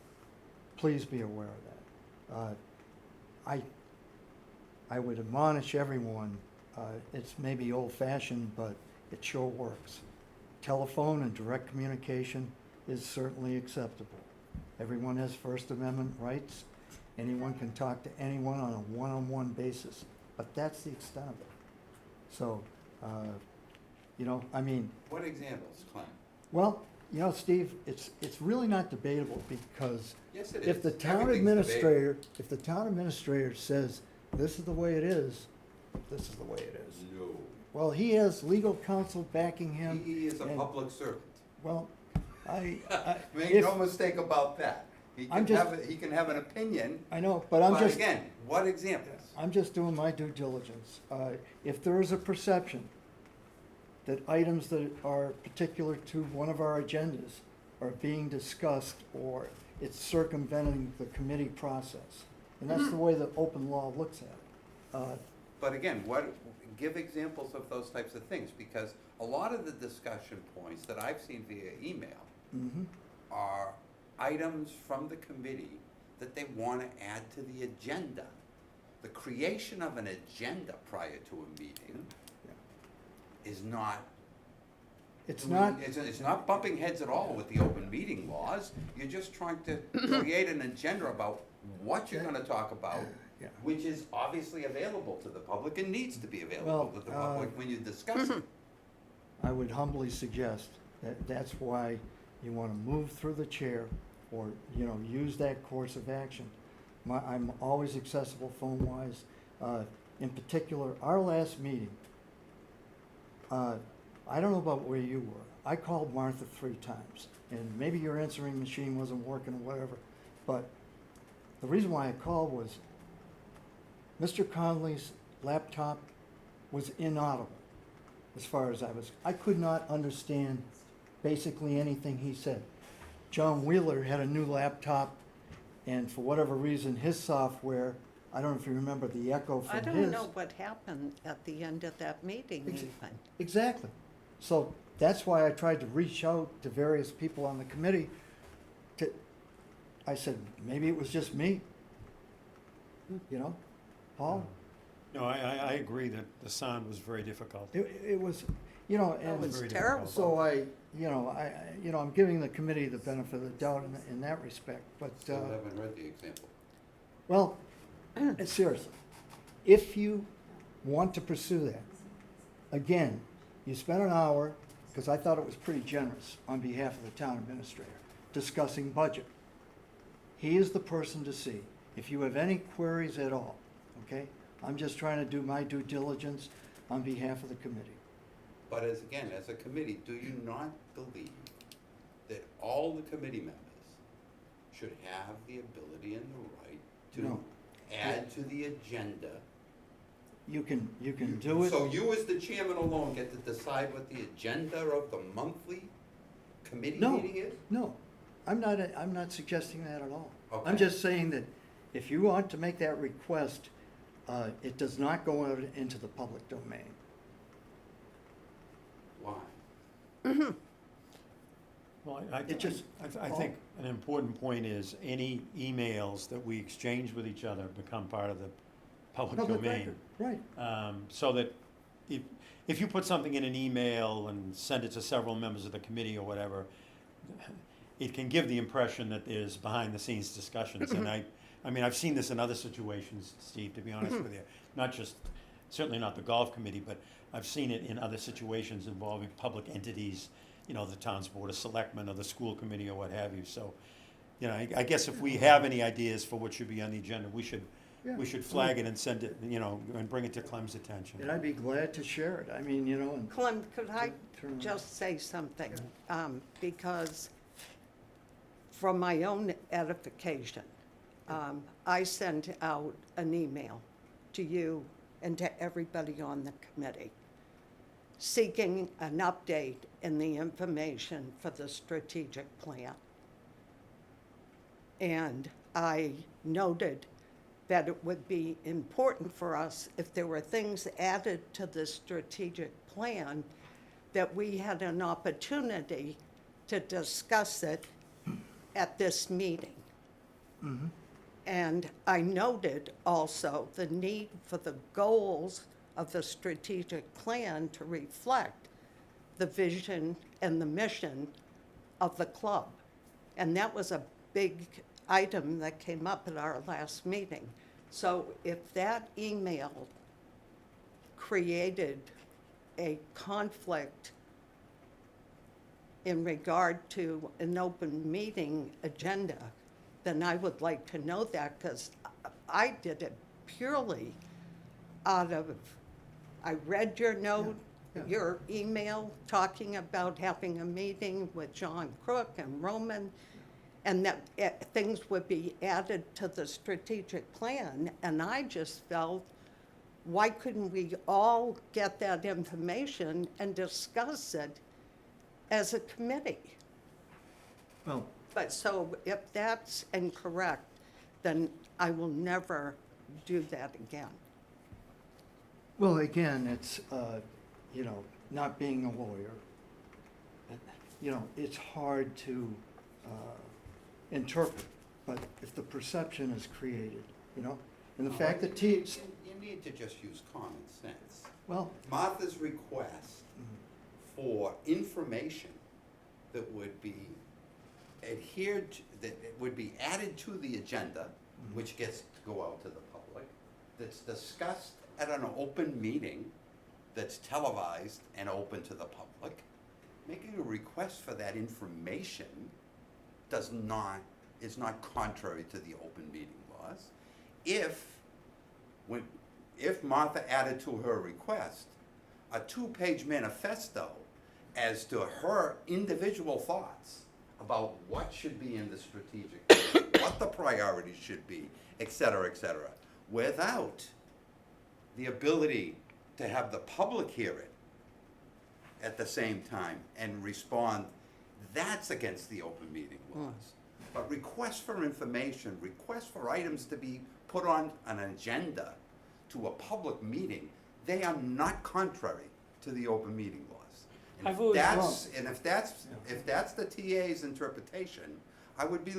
please be aware of that. I would admonish everyone, it's maybe old-fashioned, but it sure works. Telephone and direct communication is certainly acceptable. Everyone has First Amendment rights. Anyone can talk to anyone on a one-on-one basis, but that's the extent of it. So, I mean. What examples, Clem? Well, Steve, it's really not debatable, because Yes, it if is. the town administrator says, this is the way it is, this is the way it is. No. Well, he has legal counsel backing him. He is a and- public servant. Well, Make if- no mistake about that. He I'm can just- he can have an opinion, I know, but I'm but just. again, what examples? I'm just doing my due diligence. If there is a perception that items that are particular to one of our agendas are being discussed, or it's circumventing the committee process, and that's the way that open law looks at it. But again, give examples of those types of things, because a lot of the discussion points that I've seen via email Mhm. are items from the committee that they want to add to the agenda. The creation of an agenda prior to a meeting is not. It's not, It's not bumping heads at all with the open meeting laws. You're just trying to create an agenda about what you're gonna talk about, Yeah. which is obviously available to the public and needs to be available Well, to the public when you discuss it. I would humbly suggest that that's why you want to move through the chair, or, use that course of action. I'm always accessible phone-wise. In particular, our last meeting, I don't know about where you were. I called Martha 3 times, and maybe your answering machine wasn't working or whatever, but the reason why I called was Mr. Conley's laptop was inaudible as far as I could not understand basically anything he said. John Wheeler had a new laptop, and for whatever reason, his software, I don't know if you remember the echo from I his. don't know what happened at the end of that meeting Ex- even. Exactly. So that's why I tried to reach out to various people on the committee I said, maybe it was just me. Paul? No, I agree that the sound was very difficult. It was, That and was very terrible. so I'm giving the committee the benefit of the doubt in that respect, but, Still haven't read the example. well, seriously, if you want to pursue that, again, you spent an hour, because I thought it was pretty generous on behalf of the town administrator, discussing budget. He is the person to see. If you have any queries at all, okay? I'm just trying to do my due diligence on behalf of the committee. But as a committee, do you not believe that all the committee members should have the ability and the right to No. add to the agenda. You can do it. So you as the chairman alone get to decide what the agenda of the monthly committee No. meeting is? No, I'm not suggesting that at all. Okay. I'm just saying that if you want to make that request, it does not go out into the public domain. Why? Well, It just- I think an important point is any emails that we exchange with each other become part of the public Public domain. record, right. So that if you put something in an email and send it to several members of the committee or whatever, it can give the impression that there's behind-the-scenes discussions. And I mean, I've seen this in other situations, Steve, to be honest with you. Not just, certainly not the golf committee, but I've seen it in other situations involving public entities, you know, the town's board of selectmen or the school committee or what have you. So, you know, I guess if we have any ideas for what should be on the agenda, we should flag it and send it, you know, and bring it to Clem's attention. And I'd be glad to share it. I mean, you know, and Clem, could I turn- just say something? Because for my own edification, I sent out an email to you and to everybody on the committee seeking an update in the information for the strategic plan. And I noted that it would be important for us if there were things added to the strategic plan that we had an opportunity to discuss it at this meeting. And I noted also the need for the goals of the strategic plan to reflect the vision and the mission of the club. And that was a big item that came up at our last meeting. So if that email created a conflict in regard to an open meeting agenda, then I would like to know that, because I did it purely out of, I read your note, Yeah. your email talking about having a meeting with John Crook and Roman, and that things would be added to the strategic plan, and I just felt, why couldn't we all get that information and discuss it as a committee? well, But so if that's incorrect, then I will never do that again. well, again, it's, you know, not being a lawyer, you know, it's hard to interpret, but if the perception is created, you know, and the fact that You need to just use common sense. well, Martha's request for information that would be adhered, that would be added to the agenda, which gets to go out to the public, that's discussed at an open meeting, that's televised and open to the public, making a request for that information is not contrary to the open meeting laws. If Martha added to her request a 2-page manifesto as to her individual thoughts about what should be in the strategic plan, what the priorities should be, et cetera, without the ability to have the public hear it at the same time and respond, that's against the open meeting laws. But requests for information, requests for items to be put on an agenda to a public meeting, they are not contrary to the open meeting laws. And I've always- if that's the TA's interpretation, I'd be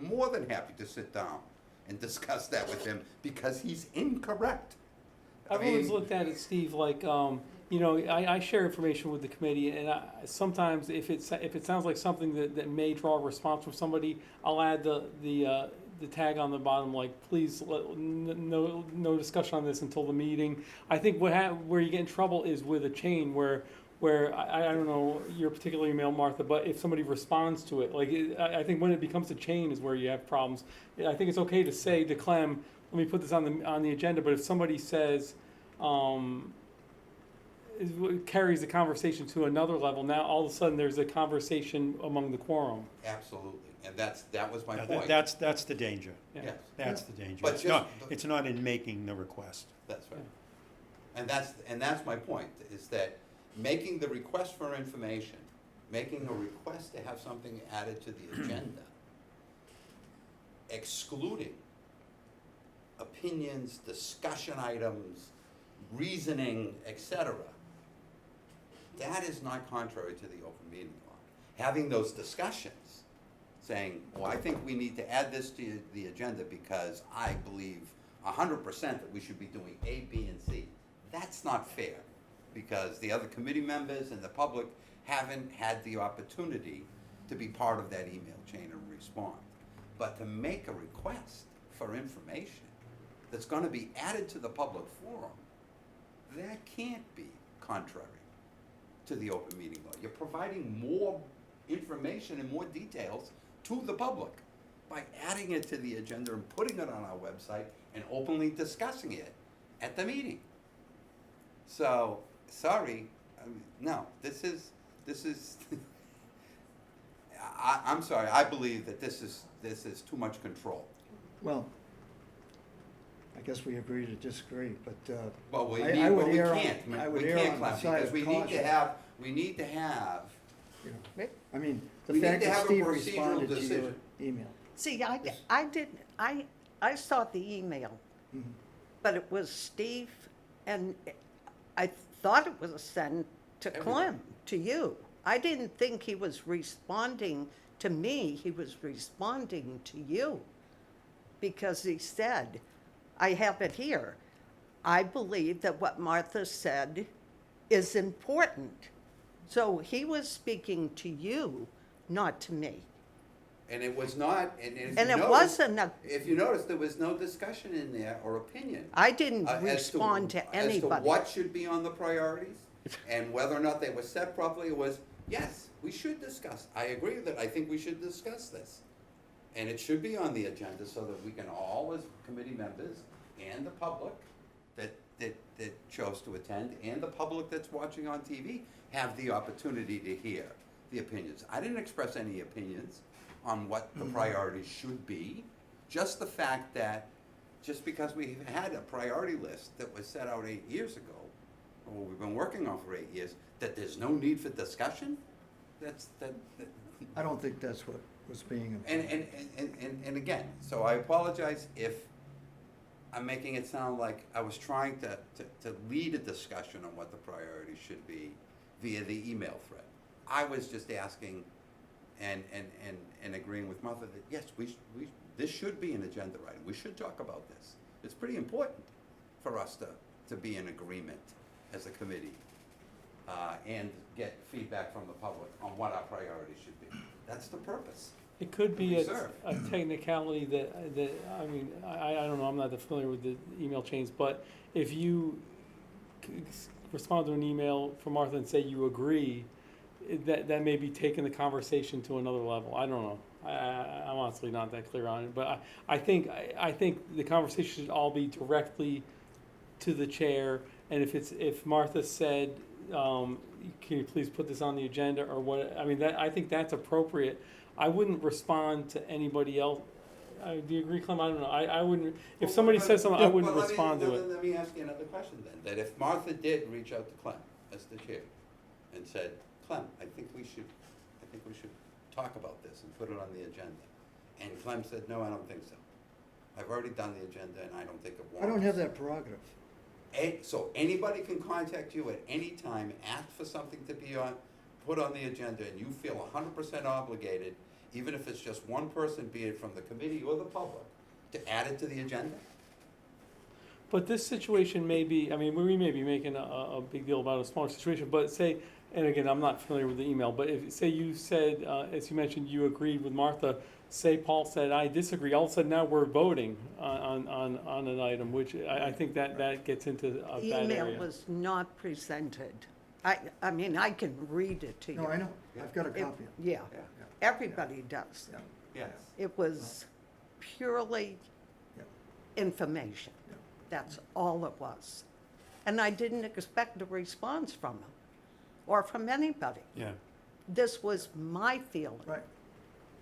more than happy to sit down and discuss that with him, because he's incorrect. I've always looked at it, Steve, like, you know, I share information with the committee, and sometimes if it sounds like something that may draw a response from somebody, I'll add the tag on the bottom, like, please, no discussion on this until the meeting. I think where you get in trouble is with a chain where I don't know your particular email, Martha, but if somebody responds to it, like, I think when it becomes a chain is where you have problems. I think it's okay to say to Clem, let me put this on the agenda, but if somebody says, carries the conversation to another level, now all of a sudden there's a conversation among the quorum. Absolutely. And that was my Yeah, point. That's the danger. Yeah. Yes, That's the danger. But It's not in making the request. that's right. And that's my point, is that making the request for information, making a request to have something added to the agenda, excluding opinions, discussion items, reasoning, etc., that is not contrary to the open meeting law. Having those discussions, saying, well, I think we need to add this to the agenda because I believe 100% that we should be doing A, B, and C. That's not fair, because the other committee members and the public haven't had the opportunity to be part of that email chain and respond. But to make a request for information that's gonna be added to the public forum, that can't be contrary to the open meeting law. You're providing more information and more details to the public by adding it to the agenda and putting it on our website and openly discussing it at the meeting. So, sorry, no, this is, I'm sorry, I believe that this is too much control. Well, I guess we agree to disagree, but, But we I need, would but we err on- can't, I would we err can't, on the Clem, side because of we need to caution. have, you know, I mean, the We need fact to that have a Steve procedural responded to your decision. email. See, I didn't, I saw the email, Mhm. but it was Steve, and I thought it was sent to Everybody. Clem, to you. I didn't think he was responding to me, he was responding to you. Because he said, I have it here, I believe that what Martha said is important. So he was speaking to you, not to me. and it was not, and if And you it notice, wasn't a, if you notice, there was no discussion in there or opinion. I didn't as respond to As to anybody. what should be on the priorities, and whether or not they were set properly, was, yes, we should discuss. I agree that I think we should discuss this. And it should be on the agenda so that we can all, as committee members, and the public that chose to attend, and the public that's watching on TV, have the opportunity to hear the opinions. I didn't express any opinions on what the priorities should be, just the fact that, just because we had a priority list that was set out 8 years ago, or we've been working on for 8 years, that there's no need for discussion, that I don't think that's what was being. and again, so I apologize if I'm making it sound like I was trying to lead a discussion on what the priorities should be via the email thread. I was just asking and agreeing with Martha that, yes, this should be an agenda item. We should talk about this. It's pretty important for us to be in agreement as a committee, and get feedback from the public on what our priorities should be. That's the purpose. It could be Reserve. a technicality that, I mean, I don't know, I'm not that familiar with the email chains, but if you respond to an email from Martha and say you agree, that may be taking the conversation to another level. I don't know. I'm honestly not that clear on it, but I think the conversation should all be directly to the chair, and if Martha said, can you please put this on the agenda, or what, I mean, I think that's appropriate. I wouldn't respond to anybody else. Do you agree, Clem? I don't know. I wouldn't, if somebody says something, I wouldn't respond to it. Let me ask you another question then, that if Martha did reach out to Clem as the chair and said, Clem, I think we should talk about this and put it on the agenda. And Clem said, no, I don't think so. I've already done the agenda and I don't think it warrants. I don't have that prerogative. So anybody can contact you at any time, ask for something to be put on the agenda, and you feel 100% obligated, even if it's just one person, be it from the committee or the public, to add it to the agenda? But this situation may be, I mean, we may be making a big deal about a smaller situation, but say, and again, I'm not familiar with the email, but if, say you said, as you mentioned, you agreed with Martha, say Paul said, I disagree, all of a sudden now we're voting on an item, which I think that gets into a bad area. Email was not presented. I mean, I can read it to you. No, I know. I've got a It- copy. Yeah, Yeah. everybody does. Yeah. Yes. It was purely Yeah. information. Yeah. That's all it was. And I didn't expect a response from him or from anybody. Yeah. This was my feeling. Right.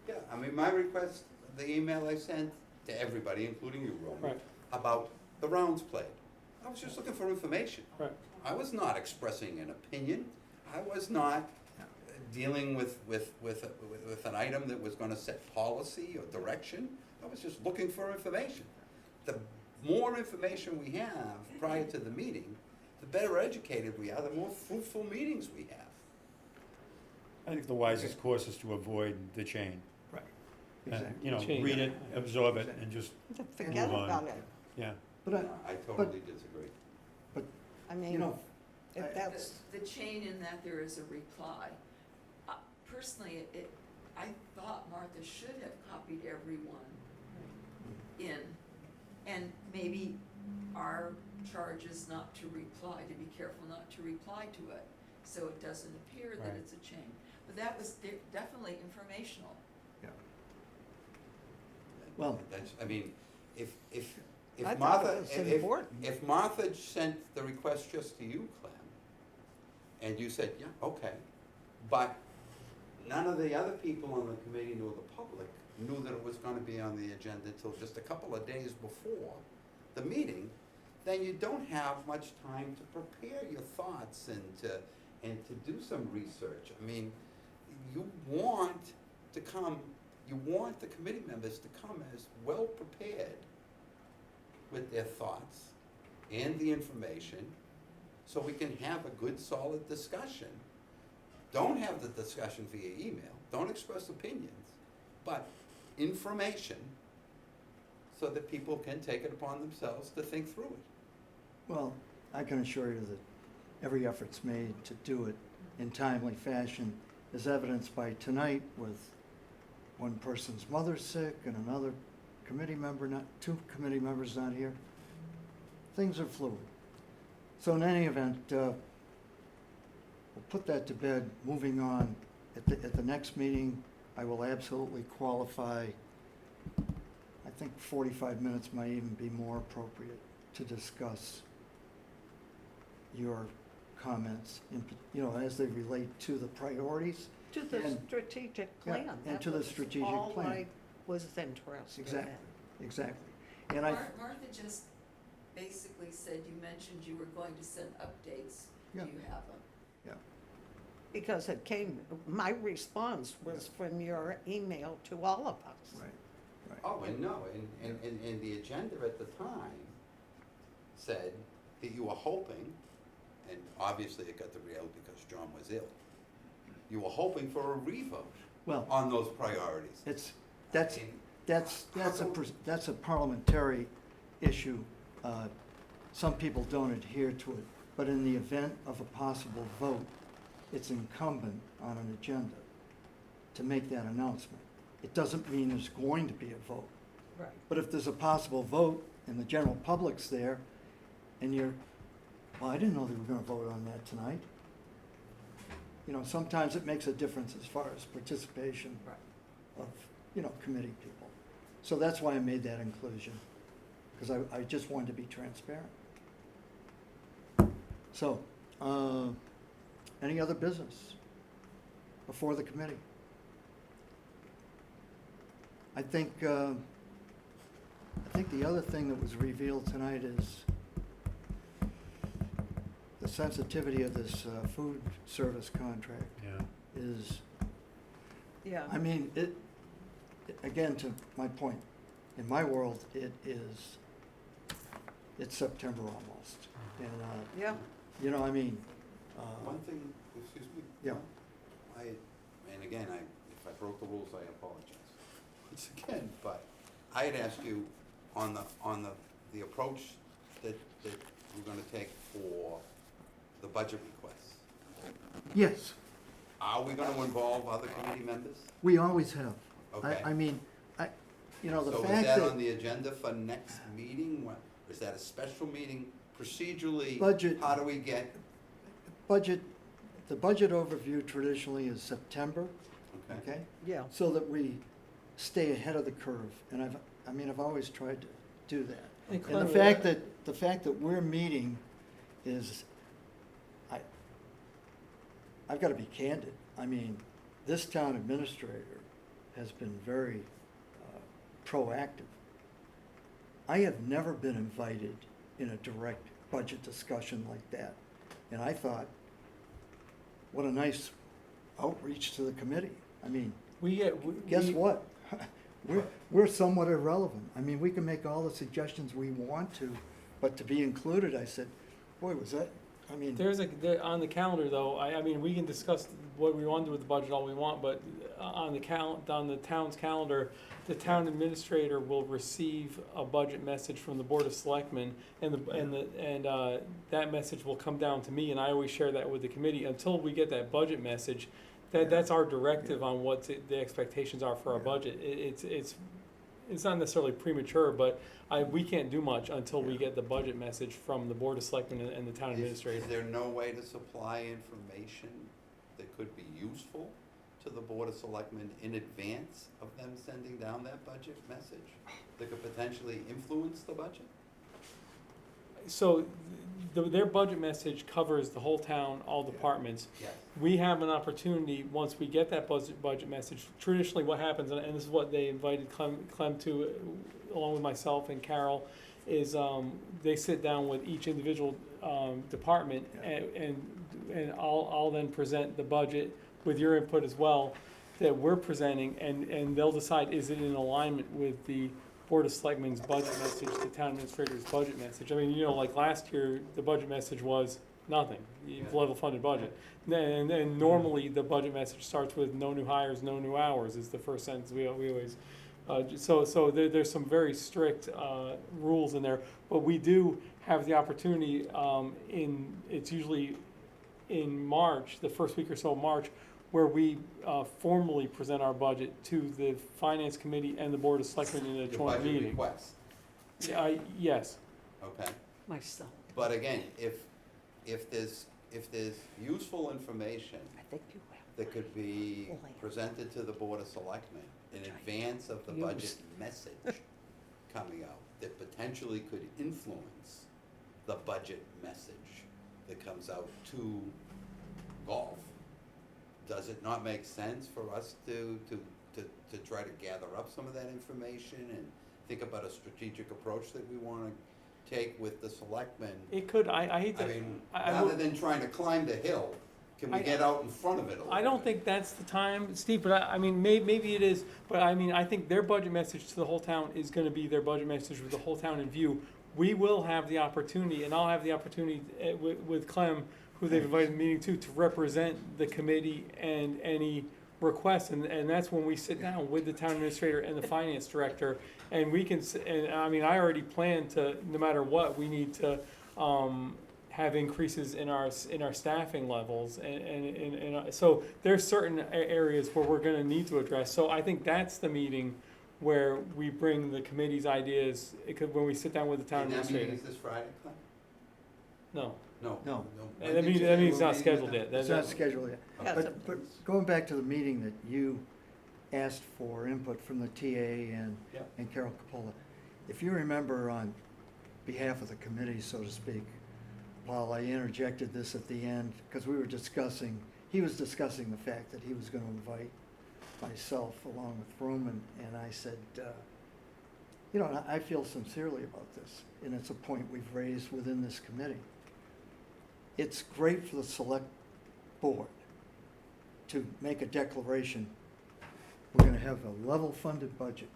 Yeah, I mean, my request, the email I sent to everybody, including you, Roman, Right. about the rounds played. I was just looking for information. Right. I was not expressing an opinion. I was not dealing with an item that was gonna set policy or direction. I was just looking for information. The more information we have prior to the meeting, the better educated we are, the more fruitful meetings we have. I think the wisest course is to avoid the chain. Right. And, Exactly. you know, Chain. read it, absorb it, and just, Forget Move on. about it. yeah. But I totally disagree. I you mean, know, if I- that's, The chain in that there is a reply. Personally, I thought Martha should have copied everyone in, and maybe our charge is not to reply, to be careful not to reply to it, so it doesn't appear that Right. it's a chain. But that was definitely informational. Well- That's, I mean, if I thought Martha, it was important. if Martha sent the request just to you, Clem, and you said, yeah, okay, but none of the other people on the committee nor the public knew that it was gonna be on the agenda till just a couple of days before the meeting, then you don't have much time to prepare your thoughts and to do some research. I mean, you want to come, you want the committee members to come as well prepared with their thoughts and the information, so we can have a good, solid discussion. Don't have the discussion via email, don't express opinions, but information, so that people can take it upon themselves to think through it. well, I can assure you that every effort's made to do it in timely fashion, as evidenced by tonight with one person's mother sick and another committee member not, two committee members not here. Things are fluid. So in any event, we'll put that to bed. Moving on, at the next meeting, I will absolutely qualify. I think 45 minutes might even be more appropriate to discuss your comments, as they relate to the priorities. to the And- strategic yeah, plan. and That to the was strategic all plan. I was interested in. Exactly, exactly. And I, Martha just basically said, you mentioned you were going to send updates. Do Yeah. you have them? Because it came, my response was from your email to all of us. right, right. Oh, and no, and the agenda at the time said that you were hoping, and obviously it got derailed because John was ill, you were hoping for a revote Well, on those priorities. that's, I mean, that's a parliamentary issue. Some people don't adhere to it, but in the event of a possible vote, it's incumbent on an agenda to make that announcement. It doesn't mean there's going to be a vote. Right. But if there's a possible vote and the general public's there, and well, I didn't know they were gonna vote on that tonight. Sometimes it makes a difference as far as participation of, committee people. So that's why I made that inclusion, because I just wanted to be transparent. So, any other business before the committee? I think the other thing that was revealed tonight is the sensitivity of this food service contract Yeah. is, Yeah. I mean, again, to my point, in my world, it's September almost. And, Yeah. I mean, One thing, excuse me? Yeah. And again, if I broke the rules, I apologize once again, but I had asked you on the approach that you're gonna take for the budget requests. yes, Are we gonna involve other committee members? we always have. Okay. I mean, the So is fact that on that the agenda for next meeting? Is that a special meeting procedurally? Budget. How do we get, the budget overview traditionally is September, okay? okay? Yeah. So that we stay ahead of the curve, and I've always tried to do that. And Clement, the fact that we're meeting is, I've got to be candid. I mean, this town administrator has been very proactive. I have never been invited in a direct budget discussion like that. And I thought, what a nice outreach to the committee. I mean, guess what? We're somewhat irrelevant. I mean, we can make all the suggestions we want to, but to be included, I said, boy, was that, I mean. On the calendar though, I mean, we can discuss what we want to do with the budget all we want, but on the town's calendar, the town administrator will receive a budget message from the Board of Selectmen, and that message will come down to me, and I always share that with the committee. Until we get that budget message, that's our directive on what the expectations are for our budget. It's not necessarily premature, but we can't do much until we get the budget message from the Board of Selectmen and the town administrator. Is there no way to supply information that could be useful to the Board of Selectmen in advance of them sending down that budget message that could potentially influence the budget? So their budget message covers the whole town, all departments. Yes. We have an opportunity, once we get that budget message, traditionally what happens, and this is what they invited Clem to, along with myself and Carol, is they sit down with each individual department, and I'll then present the budget with your input as well that we're presenting, and they'll decide, is it in alignment with the Board of Selectmen's budget message, the town administrator's budget message. I mean, like last year, the budget message was nothing, level funded budget. And normally the budget message starts with no new hires, no new hours is the first sentence we always, so there's some very strict rules in there. But we do have the opportunity it's usually in March, the first week or so of March, where we formally present our budget to the Finance Committee and the Board of Selectmen in a joint meeting. Your budget request, Yes. okay. Myself, But again, if there's useful information I think you will. that could be presented to the Board of Selectmen in advance of the budget message coming out, that potentially could influence the budget message that comes out to golf, does it not make sense for us to try to gather up some of that information and think about a strategic approach that we want to take with the selectmen? It could, I hate to. I mean, I rather would- than trying to climb the hill, can we get out in front of it a little bit? I don't think that's the time, Steve, but I mean, maybe it is, but I mean, I think their budget message to the whole town is gonna be their budget message with the whole town in view. We will have the opportunity, and I'll have the opportunity with Clem, who they've invited to the meeting to represent the committee and any requests, and that's when we sit down with the town administrator and the finance director, and we can, and I mean, I already plan to, no matter what, we need to, have increases in our staffing levels, and so there's certain areas where we're gonna need to address. So I think that's the meeting where we bring the committee's ideas, when we sit down with the town And that administrator. meeting is this Friday, Clint? No, No. When that did you say meeting's we're not meeting with scheduled them? yet. It's not scheduled yet. Yeah, But going back to the meeting that you asked for input from the TA Yep. and Carol Capola, if you remember, on behalf of the committee, so to speak, Paul, I interjected this at the end, because he was discussing the fact that he was gonna invite myself along with Fruman, and I said, and I feel sincerely about this, and it's a point we've raised within this committee. It's great for the select board to make a declaration, we're gonna have a level-funded budget.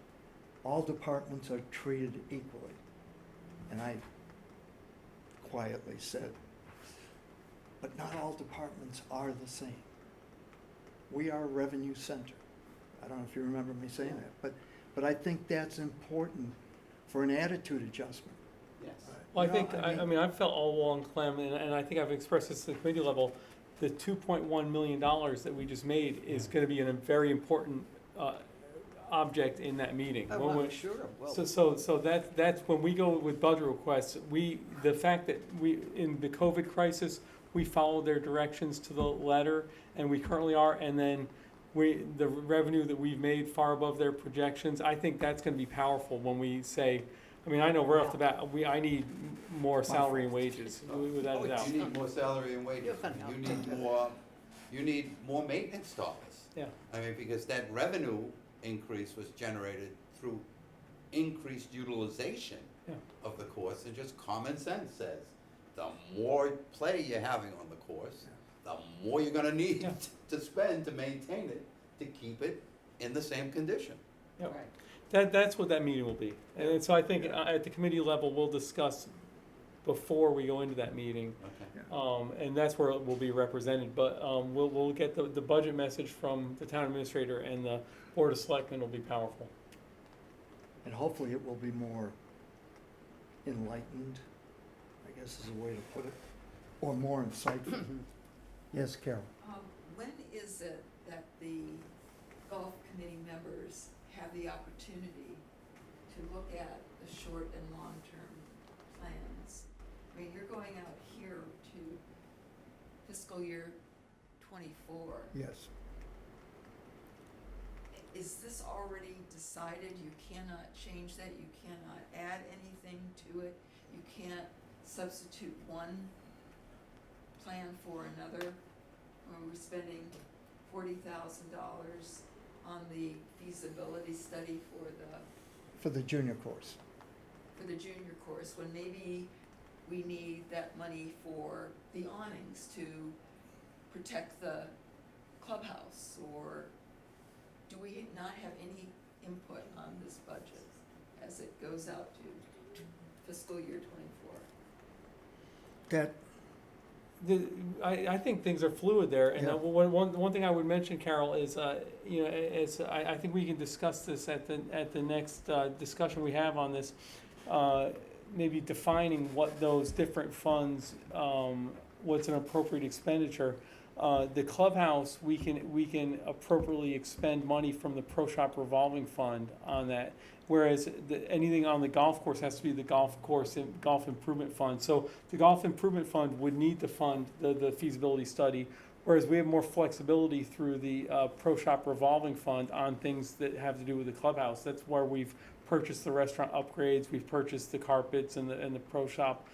All departments are treated equally. And I quietly said, but not all departments are the same. We are a revenue center. I don't know if you remember me saying that, but I think that's important for an attitude adjustment. Yes. well, I You know, think, I mean, I've felt all along, Clem, and I think I've expressed this at the committee level, the $2.1 million that we just made is gonna be a very important, object in that meeting. When I'm we- sure it will. So that's when we go with budget requests, the fact that in the COVID crisis, we followed their directions to the letter, and we currently are, and then the revenue that we've made far above their projections, I think that's gonna be powerful when we say, I mean, I know right off the bat, I need more salary and wages, without a doubt. You need more salary and wages, You're gonna you need more maintenance dollars. Yeah. I mean, because that revenue increase was generated through increased utilization Yeah. of the course, and just common sense says, the more play you're having on the course, the more you're gonna need Yeah. to spend to maintain it, to keep it in the same condition. Yep. Right. That's what that meeting will be. And so I think at the committee level, we'll discuss before we go into that meeting. Okay. And that's where it will be represented, but, we'll get the budget message from the town administrator, and the board of selectmen will be powerful. And hopefully it will be more enlightened, I guess is a way to put it, or more insightful. Yes, Carol? When is it that the golf committee members have the opportunity to look at the short and long-term plans? I mean, you're going out here to fiscal year '24. Yes. Is this already decided? You cannot change that, you cannot add anything to it, you can't substitute one plan for another? When we're spending $40,000 on the feasibility study For the junior course. for the junior course, when maybe we need that money for the awnings to protect the clubhouse, or do we not have any input on this budget as it goes out to fiscal year '24? That, I think things are fluid there, and Yeah. one thing I would mention, Carol, is, you know, I think we can discuss this at the next, discussion we have on this, maybe defining what those different funds, what's an appropriate expenditure. The clubhouse, we can appropriately expend money from the Pro Shop revolving fund on that, whereas anything on the golf course has to be the golf course and golf improvement fund. So the golf improvement fund would need to fund the feasibility study, whereas we have more flexibility through the Pro Shop revolving fund on things that have to do with the clubhouse. That's where we've purchased the restaurant upgrades, we've purchased the carpets and the Pro Shop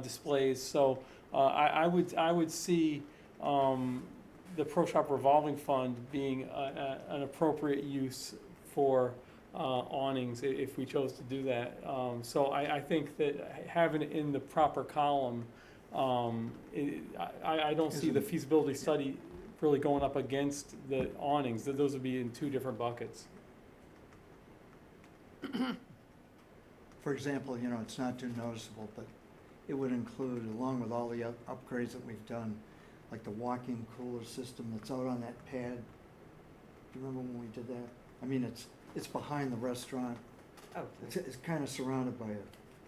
displays. So I would see the Pro Shop revolving fund being an appropriate use for awnings if we chose to do that. So I think that having it in the proper column, I don't see the feasibility study really going up against the awnings. Those would be in two different buckets. for example, you know, it's not too noticeable, but it would include, along with all the upgrades that we've done, like the walk-in cooler system that's out on that pad. Do you remember when we did that? I mean, it's behind the restaurant. Okay. It's kind of surrounded by a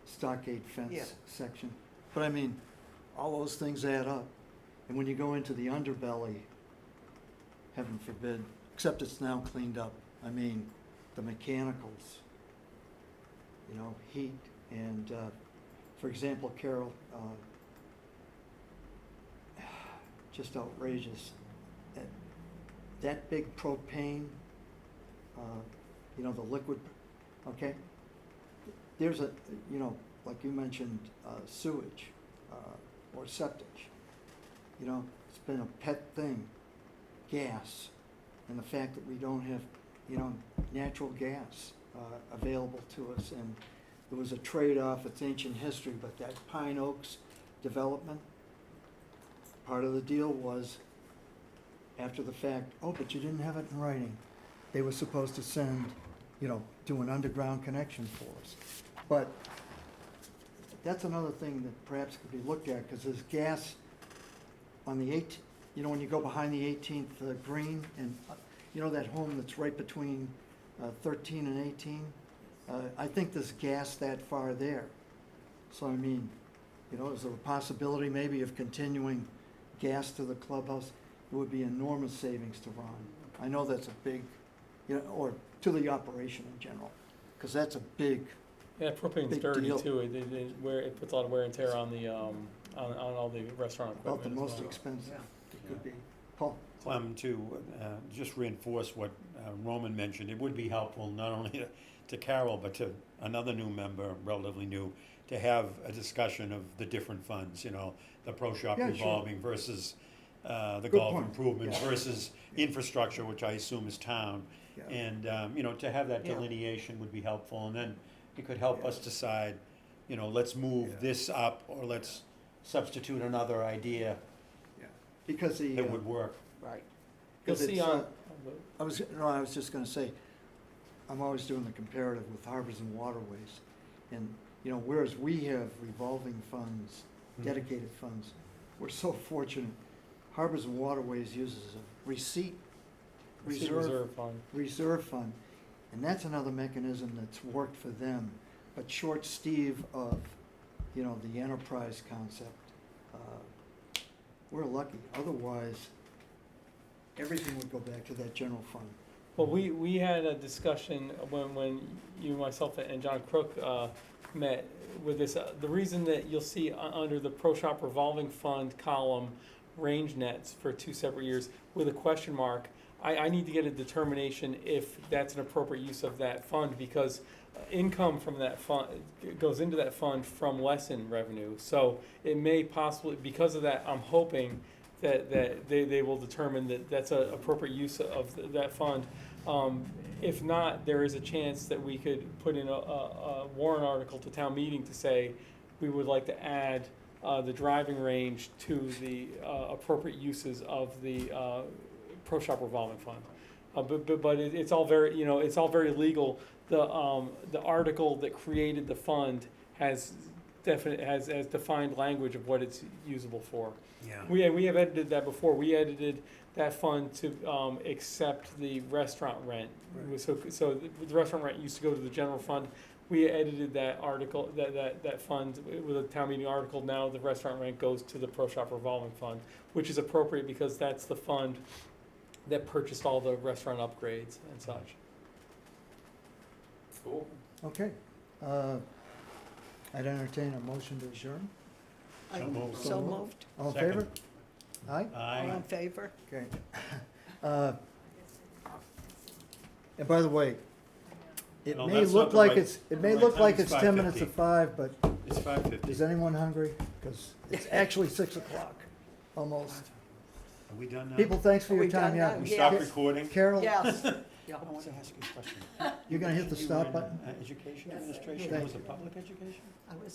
stockade Yeah. fence section. But I mean, all those things add up. And when you go into the underbelly, heaven forbid, except it's now cleaned up, I mean, the mechanicals, you know, heat, and, for example, Carol, just outrageous. That big propane, you know, the liquid, okay? There's a, you know, like you mentioned, sewage, or septic. You know, it's been a pet thing, gas, and the fact that we don't have, you know, natural gas available to us. And there was a trade-off, it's ancient history, but that Pine Oaks development, part of the deal was, after the fact, oh, but you didn't have it in writing. They were supposed to send, you know, do an underground connection for us. But that's another thing that perhaps could be looked at, because there's gas on the you know, when you go behind the 18th green, and you know that home that's right between 13 and 18? I think there's gas that far there. So I mean, you know, is there a possibility maybe of continuing gas to the clubhouse? It would be enormous savings to Ron. I know that's a big, you know, or to the operation in general, because that's a big, Yeah, propane's Big dirty deal. too. It puts a lot of wear and tear on the on all the restaurant about equipment. the as most well. expensive Yeah. it could be. Paul? To just reinforce what Roman mentioned, it would be helpful not only to Carol, but to another new member, relatively new, to have a discussion of the different funds, you know, the Pro Shop Yeah, sure. revolving versus the Good golf point. improvements Yeah. versus infrastructure, which I assume is town. Yeah. And, to have that Yeah. delineation would be helpful, and then it could help Yeah. us decide, let's move Yeah. this up, or let's substitute another idea Yeah. Because the, that would work. Right. You'll 'cause see it's, on, I was just gonna say, I'm always doing the comparative with harbors and waterways. And, whereas we have revolving funds, Mhm. dedicated funds, we're so fortunate. Harbors and waterways uses a receipt reserve fund. fund. And that's another mechanism that's worked for them. But short Steve of, the enterprise concept, we're lucky. Otherwise, everything would go back to that general fund. Well, we had a discussion when you, myself, and John Crook met with this. The reason that you'll see under the Pro Shop revolving fund column, range nets for 2 separate years with a question mark, I need to get a determination if that's an appropriate use of that fund, because income from that fund goes into that fund from lesson revenue. So it may possibly, because of that, I'm hoping that they will determine that that's an appropriate use of that fund. If not, there is a chance that we could put in a warrant article to town meeting to say we would like to add the driving range to the appropriate uses of the Pro Shop revolving fund. But it's all very, it's all very legal. The article that created the fund has defined language of what it's usable for. Yeah. We have edited that before. We edited that fund to accept the restaurant rent. Right. So the restaurant rent used to go to the general fund. We edited that article, that fund with a town meeting article. Now the restaurant rent goes to the Pro Shop revolving fund, which is appropriate because that's the fund that purchased all the restaurant upgrades and such. Cool. Okay. I'd entertain a motion to adjourn. So moved. So moved. All in Second. favor? Aye? All Aye. in favor? Okay. And by the way, it No, may that's look not the like right- it's, it may the right look time like is it's 10 minutes 5:50. of 5, but It's 5:50. is anyone hungry? Because it's actually 6 o'clock, almost. Are we done now? People, thanks for Are your we time, done yeah. now? We Yeah. stop recording? Carol, Yes. I want to ask you a question. you're gonna hit the You stop were in, button? Education Yes. administration, Thank was it you. public education? I was